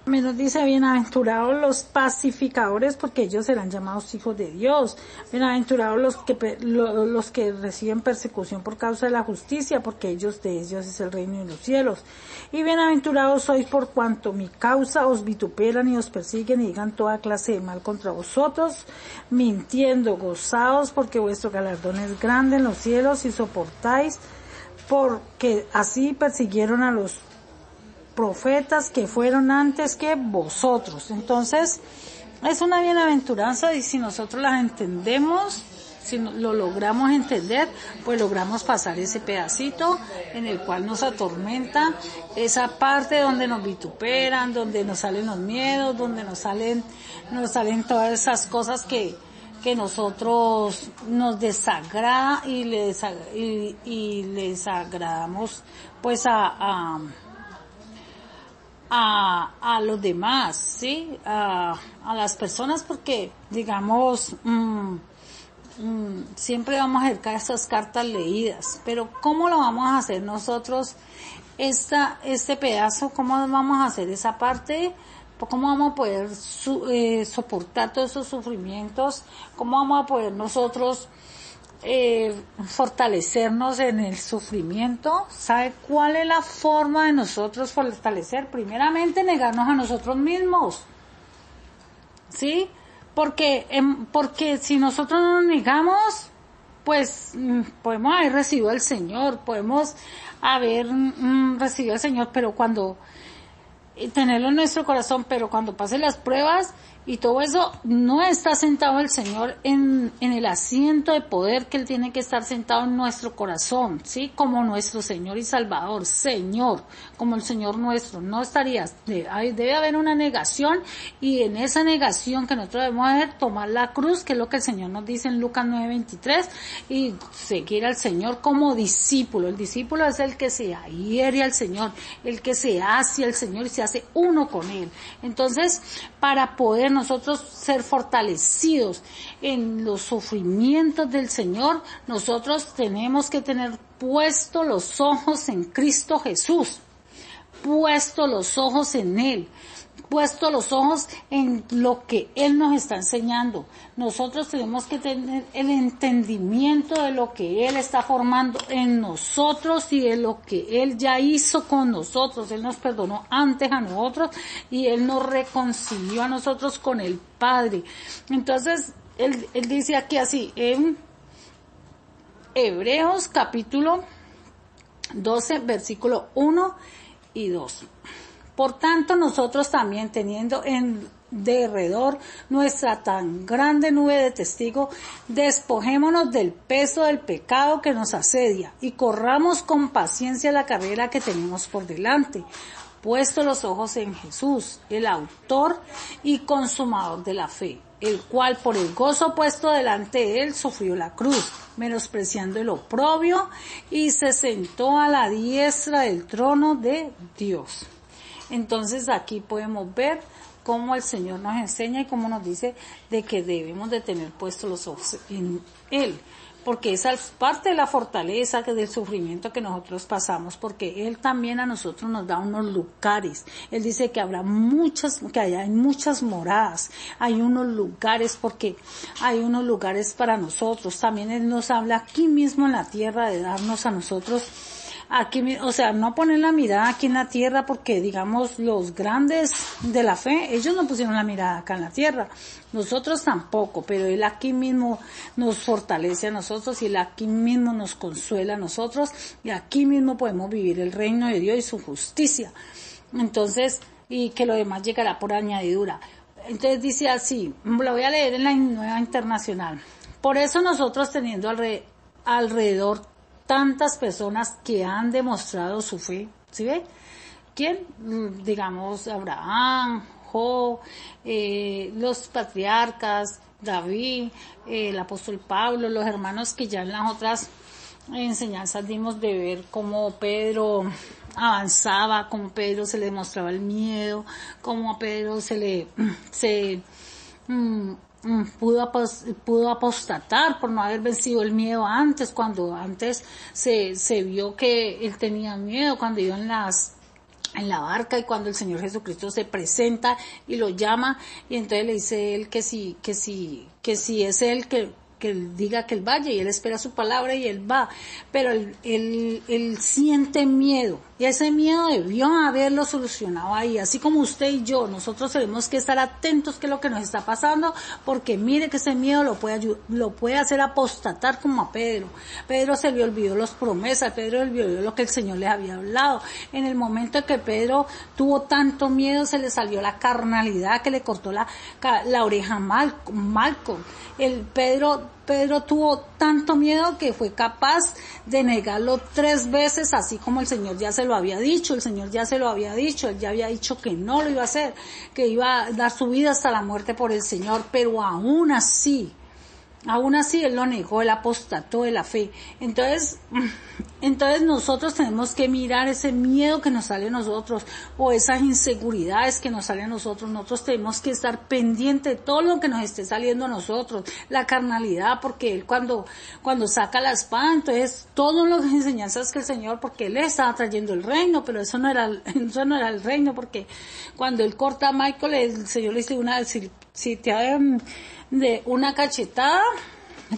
nos dice: bienaventurados los pacificadores, porque ellos serán llamados hijos de Dios. Bienaventurados los que reciben persecución por causa de la justicia, porque de ellos es el reino de los cielos. Y bienaventurados sois por cuanto mi causa os vituperan y os persiguen y digan toda clase de mal contra vosotros, mintiendo. Gozaos, porque vuestro galardón es grande en los cielos, y soportáis, porque así persiguieron a los profetas que fueron antes que vosotros. Entonces, es una bienaventuranza, y si nosotros las entendemos, si lo logramos entender, pues logramos pasar ese pedacito en el cual nos atormenta, esa parte donde nos vituperan, donde nos salen los miedos, donde nos salen todas esas cosas que que nosotros nos desagrada y les agradamos pues a los demás, ¿sí? A las personas, porque digamos siempre vamos a acercar esas cartas leídas, pero ¿cómo lo vamos a hacer nosotros este pedazo? ¿Cómo vamos a hacer esa parte? ¿Cómo vamos a poder soportar todos esos sufrimientos? ¿Cómo vamos a poder nosotros fortalecernos en el sufrimiento? ¿Sabe cuál es la forma de nosotros fortalecer? Primeramente, negarnos a nosotros mismos, ¿sí? Porque si nosotros no nos negamos, pues podemos haber recibido al Señor, podemos haber recibido al Señor, pero cuando tenerlo en nuestro corazón, pero cuando pasen las pruebas y todo eso, no está sentado el Señor en el asiento de poder que Él tiene que estar sentado en nuestro corazón, ¿sí? Como nuestro Señor y Salvador, Señor, como el Señor nuestro. No estarías, debe haber una negación, y en esa negación que nosotros debemos hacer, tomar la cruz, que es lo que el Señor nos dice en Lucas 9:23, y seguir al Señor como discípulo. El discípulo es el que se adhiere al Señor, el que se hace al Señor y se hace uno con Él. Entonces, para poder nosotros ser fortalecidos en los sufrimientos del Señor, nosotros tenemos que tener puestos los ojos en Cristo Jesús, puestos los ojos en Él, puestos los ojos en lo que Él nos está enseñando. Nosotros tenemos que tener el entendimiento de lo que Él está formando en nosotros y de lo que Él ya hizo con nosotros. Él nos perdonó antes a nosotros y Él nos reconcilió a nosotros con el Padre. Entonces, Él dice aquí así, en Hebreos capítulo 12, versículo 1 y 2. Por tanto, nosotros también, teniendo en derredor nuestra tan grande nube de testigos, despojémonos del peso del pecado que nos asedia y corramos con paciencia la carrera que tenemos por delante, puesto los ojos en Jesús, el autor y consumador de la fe, el cual por el gozo puesto delante de Él sufrió la cruz, menospreciando el oprobio, y se sentó a la diestra del trono de Dios. Entonces aquí podemos ver cómo el Señor nos enseña y cómo nos dice de que debemos de tener puestos los ojos en Él, porque esa es parte de la fortaleza del sufrimiento que nosotros pasamos, porque Él también a nosotros nos da unos lugares. Él dice que hay muchas moradas, hay unos lugares, porque hay unos lugares para nosotros. También Él nos habla aquí mismo en la tierra de darnos a nosotros aquí, o sea, no poner la mirada aquí en la tierra, porque digamos los grandes de la fe, ellos no pusieron la mirada acá en la tierra, nosotros tampoco, pero Él aquí mismo nos fortalece a nosotros y Él aquí mismo nos consuela a nosotros y aquí mismo podemos vivir el reino de Dios y su justicia. Entonces, y que lo demás llegará por añadidura. Entonces dice así, lo voy a leer en la Nueva Internacional. Por eso nosotros, teniendo alrededor tantas personas que han demostrado su fe, ¿sí ve? ¿Quién? Digamos Abraham, Job, los patriarcas, David, el apóstol Pablo, los hermanos que ya en las otras enseñanzas dimos de ver cómo Pedro avanzaba, cómo Pedro se le demostraba el miedo, cómo a Pedro pudo apostatar por no haber vencido el miedo antes, cuando antes se vio que él tenía miedo cuando iba en la barca, y cuando el Señor Jesucristo se presenta y lo llama, y entonces le dice él que si es él, que él diga que él vaya, y él espera su palabra y él va, pero él siente miedo, y ese miedo debió haberlo solucionado ahí, así como usted y yo. Nosotros tenemos que estar atentos que es lo que nos está pasando, porque mire que ese miedo lo puede hacer apostatar como a Pedro. Pedro se le olvidó las promesas, Pedro se le olvidó lo que el Señor les había hablado. En el momento en que Pedro tuvo tanto miedo, se le salió la carnalidad que le cortó la oreja a Malcolm. Pedro tuvo tanto miedo que fue capaz de negarlo 3 veces, así como el Señor ya se lo había dicho. El Señor ya se lo había dicho, Él ya había dicho que no lo iba a hacer, que iba a dar su vida hasta la muerte por el Señor, pero aún así Aún así él lo negó, él apostató de la fe. Entonces nosotros tenemos que mirar ese miedo que nos sale a nosotros o esas inseguridades que nos salen a nosotros. Nosotros tenemos que estar pendientes de todo lo que nos esté saliendo a nosotros, la carnalidad, porque él cuando saca la espada, entonces todas las enseñanzas que el Señor, porque él estaba trayendo el reino, pero eso no era el reino, porque cuando él corta a Michael, el Señor le dice si te de una cachetada,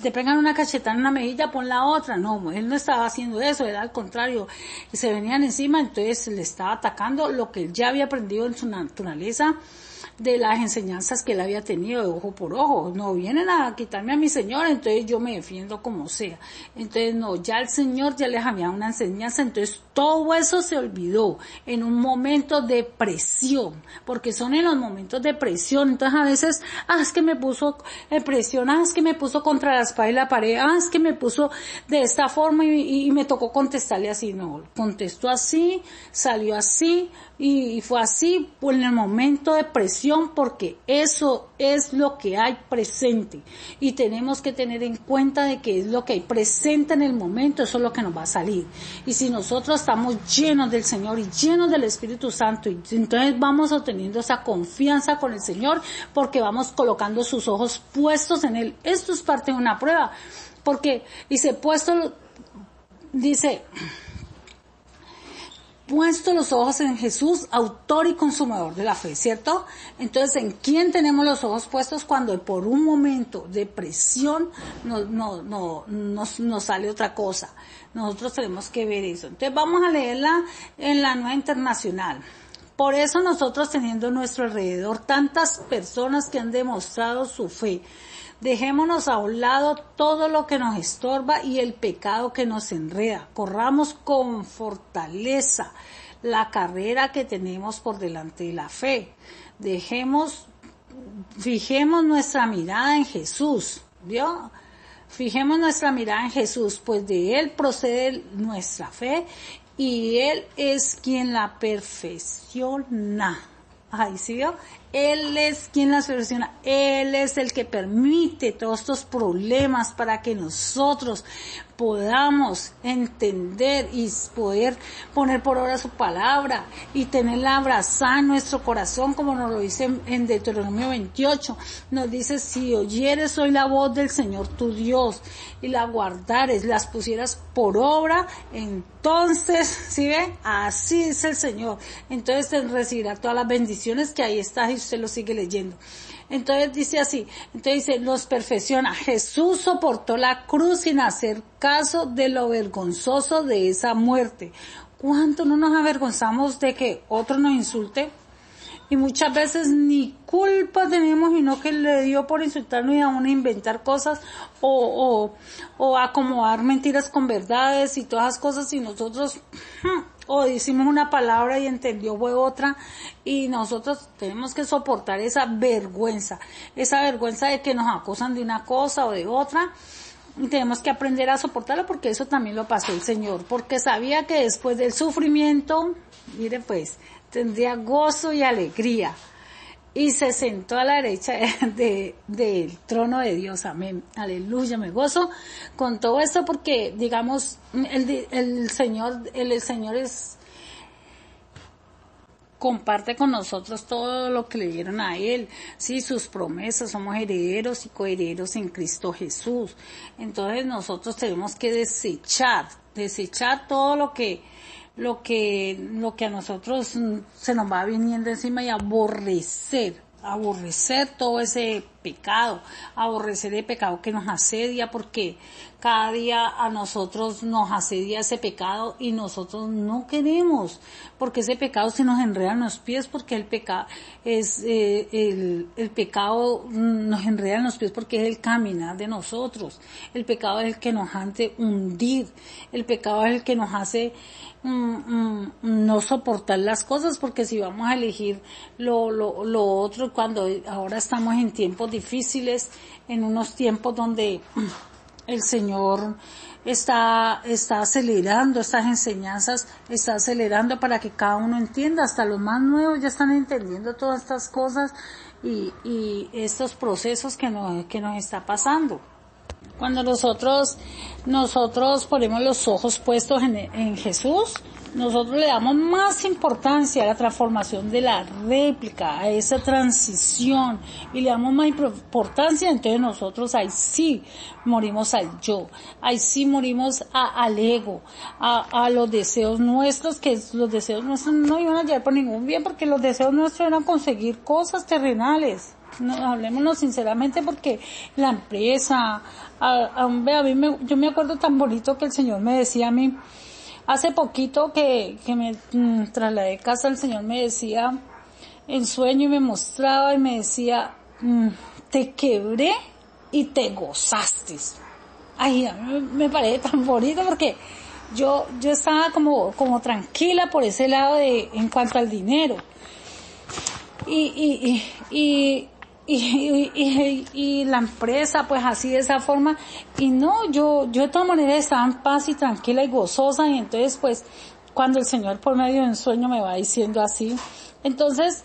te pegan una cachetada en una mejilla, pon la otra. No, él no estaba haciendo eso, era al contrario, se venían encima, entonces le estaba atacando lo que él ya había aprendido en su naturaleza, de las enseñanzas que él había tenido de ojo por ojo. No vienen a quitarme a mi Señor, entonces yo me defiendo como sea. Entonces no, ya el Señor ya les había una enseñanza, entonces todo eso se olvidó en un momento de presión, porque son en los momentos de presión. Entonces a veces, es que me puso en presión, es que me puso contra la espalda y la pared, es que me puso de esta forma y me tocó contestarle así. No, contestó así, salió así y fue así en el momento de presión, porque eso es lo que hay presente y tenemos que tener en cuenta de que es lo que hay presente en el momento, eso es lo que nos va a salir. Y si nosotros estamos llenos del Señor y llenos del Espíritu Santo, y entonces vamos obteniendo esa confianza con el Señor, porque vamos colocando sus ojos puestos en Él. Esto es parte de una prueba, porque puesto los ojos en Jesús, autor y consumador de la fe, ¿cierto? Entonces, ¿en quién tenemos los ojos puestos cuando por un momento de presión nos sale otra cosa? Nosotros tenemos que ver eso. Entonces, vamos a leerla en la Nueva Internacional. Por eso nosotros, teniendo a nuestro alrededor tantas personas que han demostrado su fe, dejémonos a un lado todo lo que nos estorba y el pecado que nos enreda. Corramos con fortaleza la carrera que tenemos por delante de la fe. Fijemos nuestra mirada en Jesús, ¿vio? Fijemos nuestra mirada en Jesús, pues de Él procede nuestra fe y Él es quien la perfecciona. Ay, ¿sí vio? Él es quien las perfecciona. Él es el que permite todos estos problemas para que nosotros podamos entender y poder poner por obra su palabra y tenerla abrazada en nuestro corazón, como nos lo dice en Deuteronomio 28. Nos dice, si oyeres hoy la voz del Señor tu Dios y la guardares, las pusieras por obra, entonces, ¿sí ve? Así dice el Señor. Entonces te recibirá todas las bendiciones, que ahí está y usted lo sigue leyendo. Entonces dice así, nos perfecciona. Jesús soportó la cruz sin hacer caso de lo vergonzoso de esa muerte. ¿Cuánto no nos avergonzamos de que otro nos insulte? Y muchas veces ni culpa tenemos, y no que le dio por insultarnos y aún inventar cosas o acomodar mentiras con verdades y todas las cosas, y nosotros o decimos una palabra y entendió fue otra, y nosotros tenemos que soportar esa vergüenza de que nos acusan de una cosa o de otra. Y tenemos que aprender a soportarlo, porque eso también lo pasó el Señor, porque sabía que después del sufrimiento, mire pues, tendría gozo y alegría. Y se sentó a la derecha del trono de Dios. Amén. Aleluya. Me gozo con todo esto, porque, digamos, el Señor comparte con nosotros todo lo que le dieron a Él, sí, sus promesas. Somos herederos y coherederos en Cristo Jesús. Entonces nosotros tenemos que desechar todo lo que a nosotros se nos va viniendo encima, y aborrecer todo ese pecado, aborrecer el pecado que nos asedia, porque cada día a nosotros nos asedia ese pecado y nosotros no queremos, porque ese pecado se nos enreda en los pies, porque el pecado nos enreda en los pies porque es el caminar de nosotros. El pecado es el que nos hace hundir, el pecado es el que nos hace no soportar las cosas, porque si vamos a elegir lo otro, cuando ahora estamos en tiempos difíciles, en unos tiempos donde el Señor está acelerando estas enseñanzas, está acelerando para que cada uno entienda, hasta los más nuevos ya están entendiendo todas estas cosas y estos procesos que nos está pasando. Cuando nosotros ponemos los ojos puestos en Jesús, nosotros le damos más importancia a la transformación de la réplica, a esa transición, y le damos más importancia. Entonces nosotros ahí sí morimos al yo, ahí sí morimos al ego, a los deseos nuestros, que los deseos nuestros no iban a llegar por ningún bien, porque los deseos nuestros eran conseguir cosas terrenales. No, hablémonos sinceramente, porque la empresa, yo me acuerdo tan bonito que el Señor me decía a mí, hace poquito que me trasladé de casa, el Señor me decía en sueño y me mostraba y me decía, te quebré y te gozaste. Ay, a mí me parece tan bonito, porque yo estaba como tranquila por ese lado en cuanto al dinero. Y la empresa, pues así, de esa forma, y no, yo de todas maneras estaba en paz y tranquila y gozosa. Y entonces, pues, cuando el Señor por medio de un sueño me va diciendo así, entonces,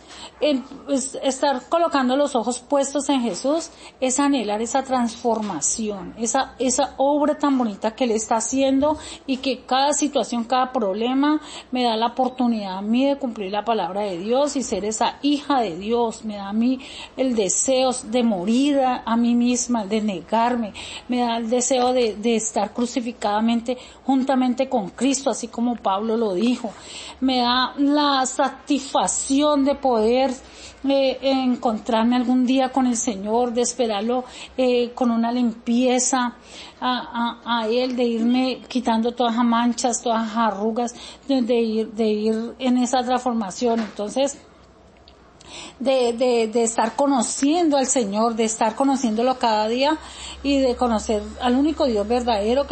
pues, estar colocando los ojos puestos en Jesús es anhelar esa transformación, esa obra tan bonita que Él está haciendo, y que cada situación, cada problema me da la oportunidad a mí de cumplir la palabra de Dios y ser esa hija de Dios. Me da a mí el deseo de morir a mí misma, de negarme, me da el deseo de estar crucificadamente juntamente con Cristo, así como Pablo lo dijo. Me da la satisfacción de poder encontrarme algún día con el Señor, de esperarlo con una limpieza a Él, de irme quitando todas las manchas, todas las arrugas, de ir en esa transformación. Entonces, de estar conociendo al Señor, de estar conociéndolo cada día, y de conocer al único Dios verdadero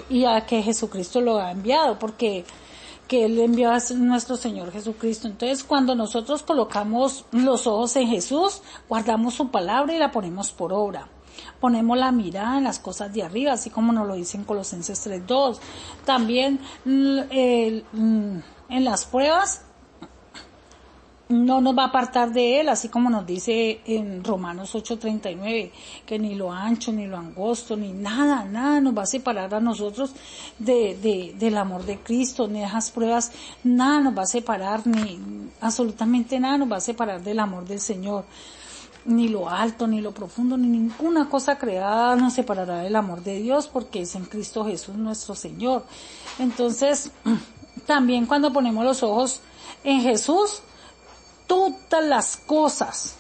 y a que Jesucristo lo ha enviado, porque que Él envió a nuestro Señor Jesucristo. Entonces, cuando nosotros colocamos los ojos en Jesús, guardamos su palabra y la ponemos por obra. Ponemos la mirada en las cosas de arriba, así como nos lo dice en Colosenses 3:2. También en las pruebas no nos va a apartar de Él, así como nos dice en Romanos 8:39, que ni lo ancho, ni lo angosto, ni nada nos va a separar a nosotros del amor de Cristo. Ni esas pruebas, nada nos va a separar, ni absolutamente nada nos va a separar del amor del Señor. Ni lo alto, ni lo profundo, ni ninguna cosa creada nos separará del amor de Dios, porque es en Cristo Jesús nuestro Señor. Entonces, también cuando ponemos los ojos en Jesús, todas las cosas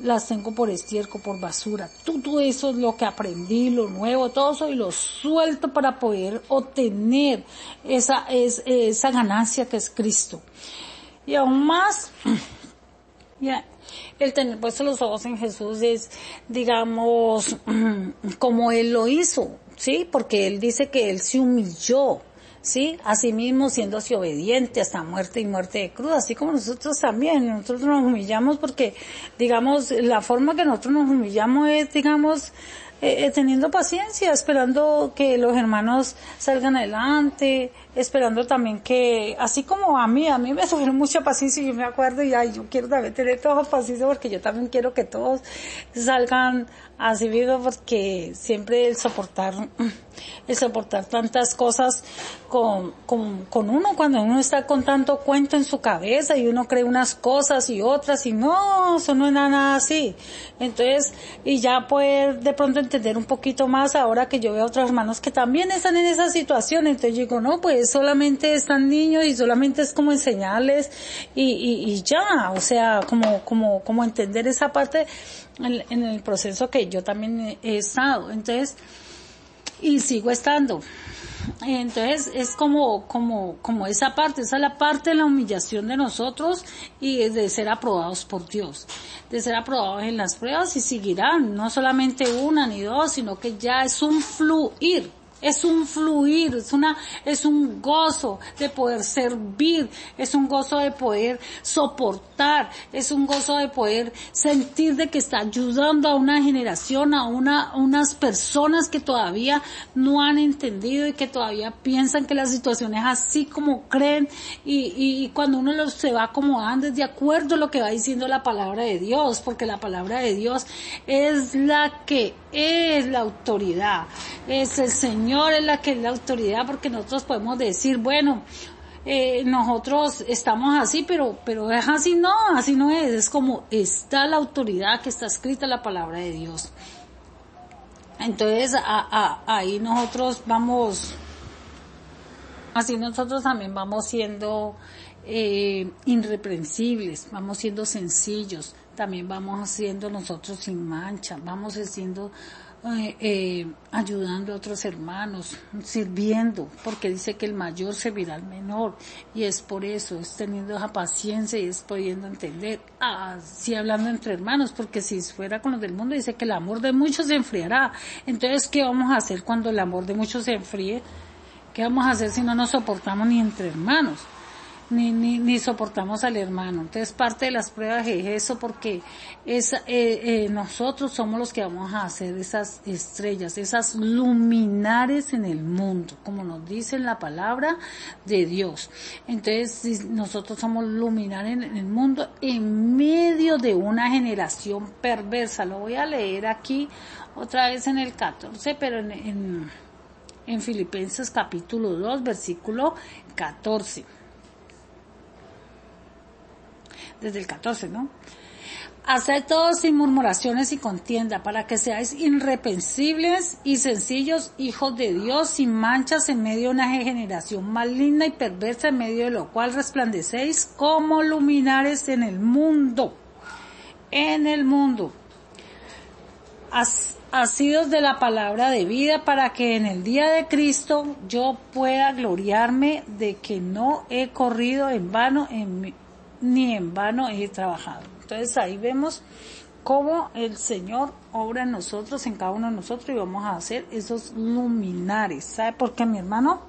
las tengo por estiércol, por basura. Todo eso es lo que aprendí, lo nuevo, todo eso, y lo suelto para poder obtener esa ganancia que es Cristo. Y aún más, ya, el tener puestos los ojos en Jesús es, digamos, como Él lo hizo, ¿sí? Porque Él dice que Él se humilló, ¿sí? Asimismo, siendo así obediente hasta muerte y muerte de cruz, así como nosotros también. Nosotros nos humillamos porque, digamos, la forma que nosotros nos humillamos es, digamos, teniendo paciencia, esperando que los hermanos salgan adelante, esperando también que, así como a mí me tuvieron mucha paciencia, y yo me acuerdo, y yo quiero también tener toda paciencia, porque yo también quiero que todos salgan así mismo, porque siempre el soportar tantas cosas con uno, cuando uno está con tanto cuento en su cabeza, y uno cree unas cosas y otras, y no, eso no es nada así. Entonces, y ya poder de pronto entender un poquito más ahora que yo veo a otros hermanos que también están en esa situación. Entonces yo digo, no, pues solamente están niños y solamente es como enseñarles y ya, o sea, como entender esa parte en el proceso que yo también he estado. Entonces, y sigo estando. Entonces es como esa parte, esa es la parte de la humillación de nosotros, y de ser aprobados por Dios, de ser aprobados en las pruebas, y seguirán, no solamente una ni dos, sino que ya es un fluir, es un fluir, es un gozo de poder servir, es un gozo de poder soportar, es un gozo de poder sentir de que está ayudando a una generación, a unas personas que todavía no han entendido y que todavía piensan que la situación es así como creen, y cuando uno se va acomodando es de acuerdo a lo que va diciendo la palabra de Dios, porque la palabra de Dios es la que es la autoridad, es el Señor es la que es la autoridad, porque nosotros podemos decir, bueno, nosotros estamos así, pero es así, así no es como está la autoridad que está escrita en la palabra de Dios. Entonces ahí nosotros vamos, así nosotros también vamos siendo irreprensibles, vamos siendo sencillos, también vamos siendo nosotros sin mancha, vamos siendo ayudando a otros hermanos, sirviendo, porque dice que el mayor servirá al menor, y es por eso, es teniendo esa paciencia y es pudiendo entender, así hablando entre hermanos, porque si fuera con los del mundo dice que el amor de muchos se enfriará. Entonces, ¿qué vamos a hacer cuando el amor de muchos se enfríe? ¿Qué vamos a hacer si no nos soportamos ni entre hermanos? Ni soportamos al hermano. Entonces parte de las pruebas es eso, porque nosotros somos los que vamos a hacer esas estrellas, esas luminares en el mundo, como nos dice en la palabra de Dios. Entonces nosotros somos luminares en el mundo en medio de una generación perversa. Lo voy a leer aquí otra vez en el 14, pero en Filipenses capítulo 2, versículo 14. Desde el 14, ¿no? Haced todo sin murmuraciones y contienda, para que seáis irreprensibles y sencillos, hijos de Dios, sin manchas en medio de una generación maligna y perversa, en medio de lo cual resplandecéis como luminares en el mundo. En el mundo. Asidos de la palabra de vida, para que en el día de Cristo yo pueda gloriarme de que no he corrido en vano ni en vano he trabajado. Entonces ahí vemos cómo el Señor obra en nosotros, en cada uno de nosotros, y vamos a hacer esos luminares. ¿Sabe por qué, mi hermano?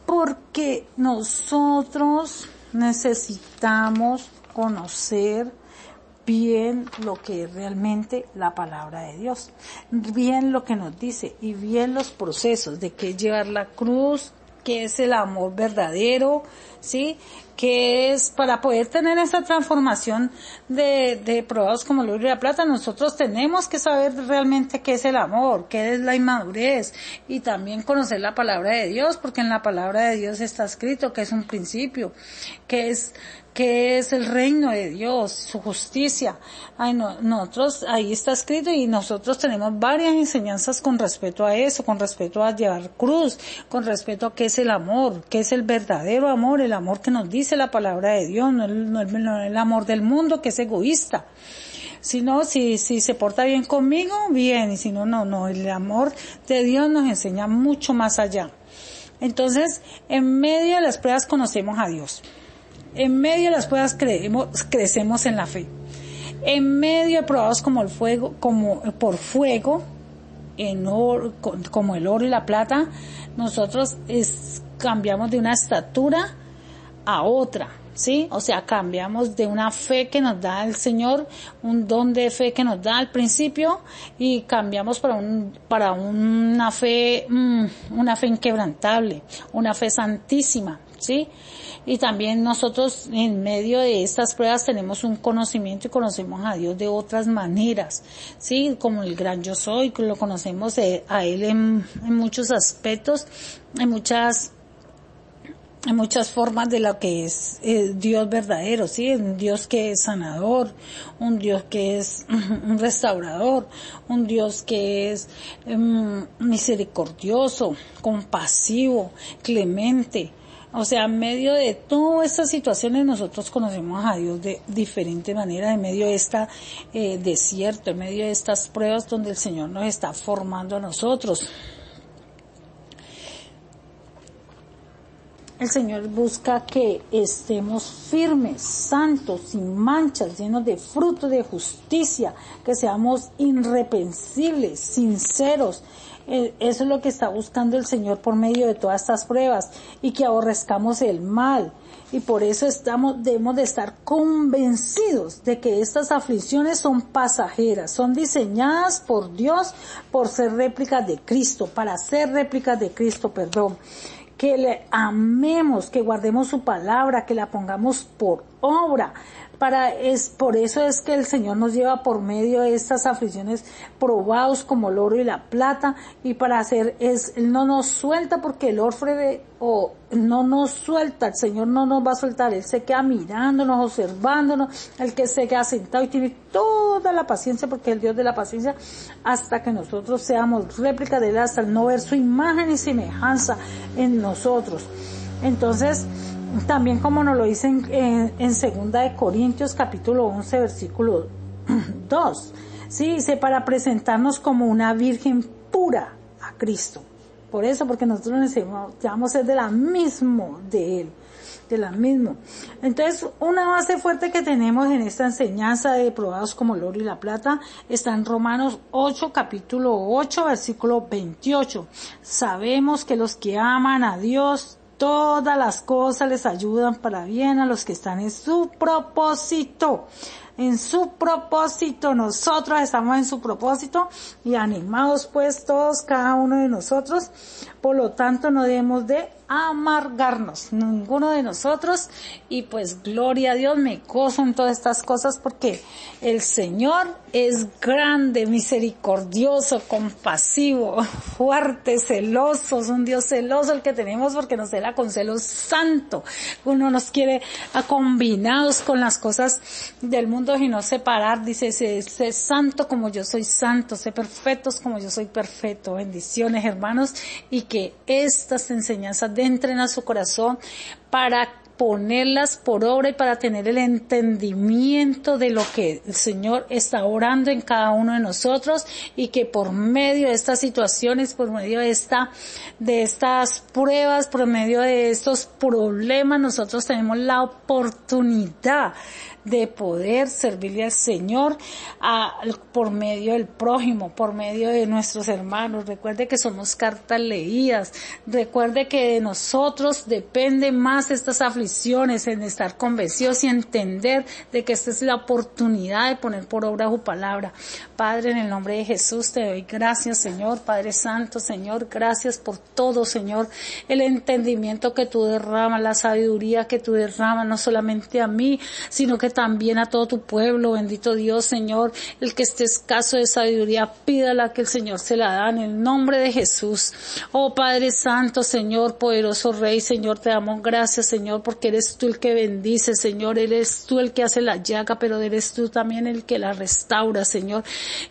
Porque nosotros necesitamos conocer bien lo que es realmente la palabra de Dios, bien lo que nos dice y bien los procesos de qué llevar la cruz, qué es el amor verdadero, ¿sí? Que es para poder tener esa transformación de probados como el oro y la plata. Nosotros tenemos que saber realmente qué es el amor, qué es la inmadurez, y también conocer la palabra de Dios, porque en la palabra de Dios está escrito que es un principio, que es el reino de Dios, su justicia. Nosotros, ahí está escrito, y nosotros tenemos varias enseñanzas con respecto a eso, con respecto a llevar cruz, con respecto a qué es el amor, qué es el verdadero amor, el amor que nos dice la palabra de Dios, no el amor del mundo, que es egoísta. Si no, si se porta bien conmigo, bien, y si no, no, el amor de Dios nos enseña mucho más allá. Entonces, en medio de las pruebas conocemos a Dios. En medio de las pruebas crecemos en la fe. En medio de probados como el fuego, como por fuego, como el oro y la plata, nosotros cambiamos de una estatura a otra, ¿sí? O sea, cambiamos de una fe que nos da el Señor, un don de fe que nos da al principio, y cambiamos para una fe inquebrantable, una fe santísima, ¿sí? Y también nosotros en medio de estas pruebas tenemos un conocimiento y conocemos a Dios de otras maneras, ¿sí? Como el gran yo soy, que lo conocemos a Él en muchos aspectos, en muchas formas de lo que es Dios verdadero, ¿sí? Un Dios que es sanador, un Dios que es un restaurador, un Dios que es misericordioso, compasivo, clemente. O sea, en medio de todas estas situaciones nosotros conocemos a Dios de diferente manera, en medio de este desierto, en medio de estas pruebas donde el Señor nos está formando a nosotros. El Señor busca que estemos firmes, santos, sin manchas, llenos de fruto de justicia, que seamos irreprensibles, sinceros. Eso es lo que está buscando el Señor por medio de todas estas pruebas, y que aborrezcamos el mal. Y por eso debemos de estar convencidos de que estas aflicciones son pasajeras, son diseñadas por Dios por ser réplicas de Cristo, para ser réplicas de Cristo, que le amemos, que guardemos su palabra, que la pongamos por obra. Por eso es que el Señor nos lleva por medio de estas aflicciones probados como el oro y la plata, y Él no nos suelta, porque el orfebre no nos suelta, el Señor no nos va a soltar, Él se queda mirándonos, observándonos, el que se queda sentado y tiene toda la paciencia, porque es el Dios de la paciencia, hasta que nosotros seamos réplica de Él, hasta el no ver su imagen y semejanza en nosotros. Entonces, también como nos lo dice en segunda de Corintios capítulo 11 versículo 2, ¿sí? Dice, para presentarnos como una virgen pura a Cristo. Por eso, porque nosotros necesitamos ser de la misma de Él, de la misma. Entonces, una base fuerte que tenemos en esta enseñanza de probados como el oro y la plata está en Romanos 8, capítulo 8, versículo 28. Sabemos que los que aman a Dios, todas las cosas les ayudan para bien a los que están en su propósito. En su propósito, nosotros estamos en su propósito, y animados pues todos, cada uno de nosotros. Por lo tanto, no debemos de amargarnos, ninguno de nosotros, y pues gloria a Dios, me gozo en todas estas cosas, porque el Señor es grande, misericordioso, compasivo, fuerte, celoso, es un Dios celoso el que tenemos, porque nos cela con celo santo. Uno nos quiere combinados con las cosas del mundo y no separar. Dice, sé santo como yo soy santo, sé perfectos como yo soy perfecto. Bendiciones, hermanos, y que estas enseñanzas entren a su corazón para ponerlas por obra y para tener el entendimiento de lo que el Señor está orando en cada uno de nosotros, y que por medio de estas situaciones, por medio de estas pruebas, por medio de estos problemas, nosotros tenemos la oportunidad de poder servirle al Señor por medio del prójimo, por medio de nuestros hermanos. Recuerde que somos cartas leídas. Recuerde que de nosotros depende más estas aflicciones, en estar convencidos y entender de que esta es la oportunidad de poner por obra su palabra. Padre, en el nombre de Jesús te doy gracias, Señor. Padre Santo, Señor, gracias por todo, Señor. El entendimiento que tú derramas, la sabiduría que tú derramas, no solamente a mí, sino que también a todo tu pueblo. Bendito Dios, Señor, el que esté escaso de sabiduría, pídala, que el Señor se la da en el nombre de Jesús. Oh Padre Santo, Señor, poderoso Rey, Señor, te damos gracias, Señor, porque eres tú el que bendice, Señor, eres tú el que hace la llaga, pero eres tú también el que la restaura, Señor.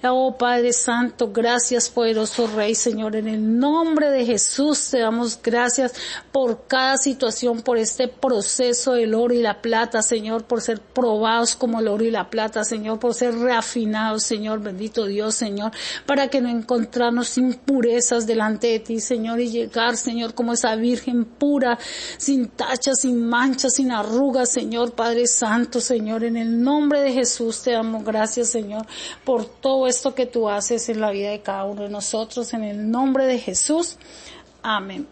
Oh Padre Santo, gracias, poderoso Rey, Señor, en el nombre de Jesús te damos gracias por cada situación, por este proceso del oro y la plata, Señor, por ser probados como el oro y la plata, Señor, por ser reafinados, Señor, bendito Dios, Señor, para que no encontrarnos impurezas delante de ti, Señor, y llegar, Señor, como esa virgen pura, sin tachas, sin manchas, sin arrugas, Señor, Padre Santo, Señor, en el nombre de Jesús te damos gracias, Señor, por todo esto que tú haces en la vida de cada uno de nosotros, en el nombre de Jesús. Amén.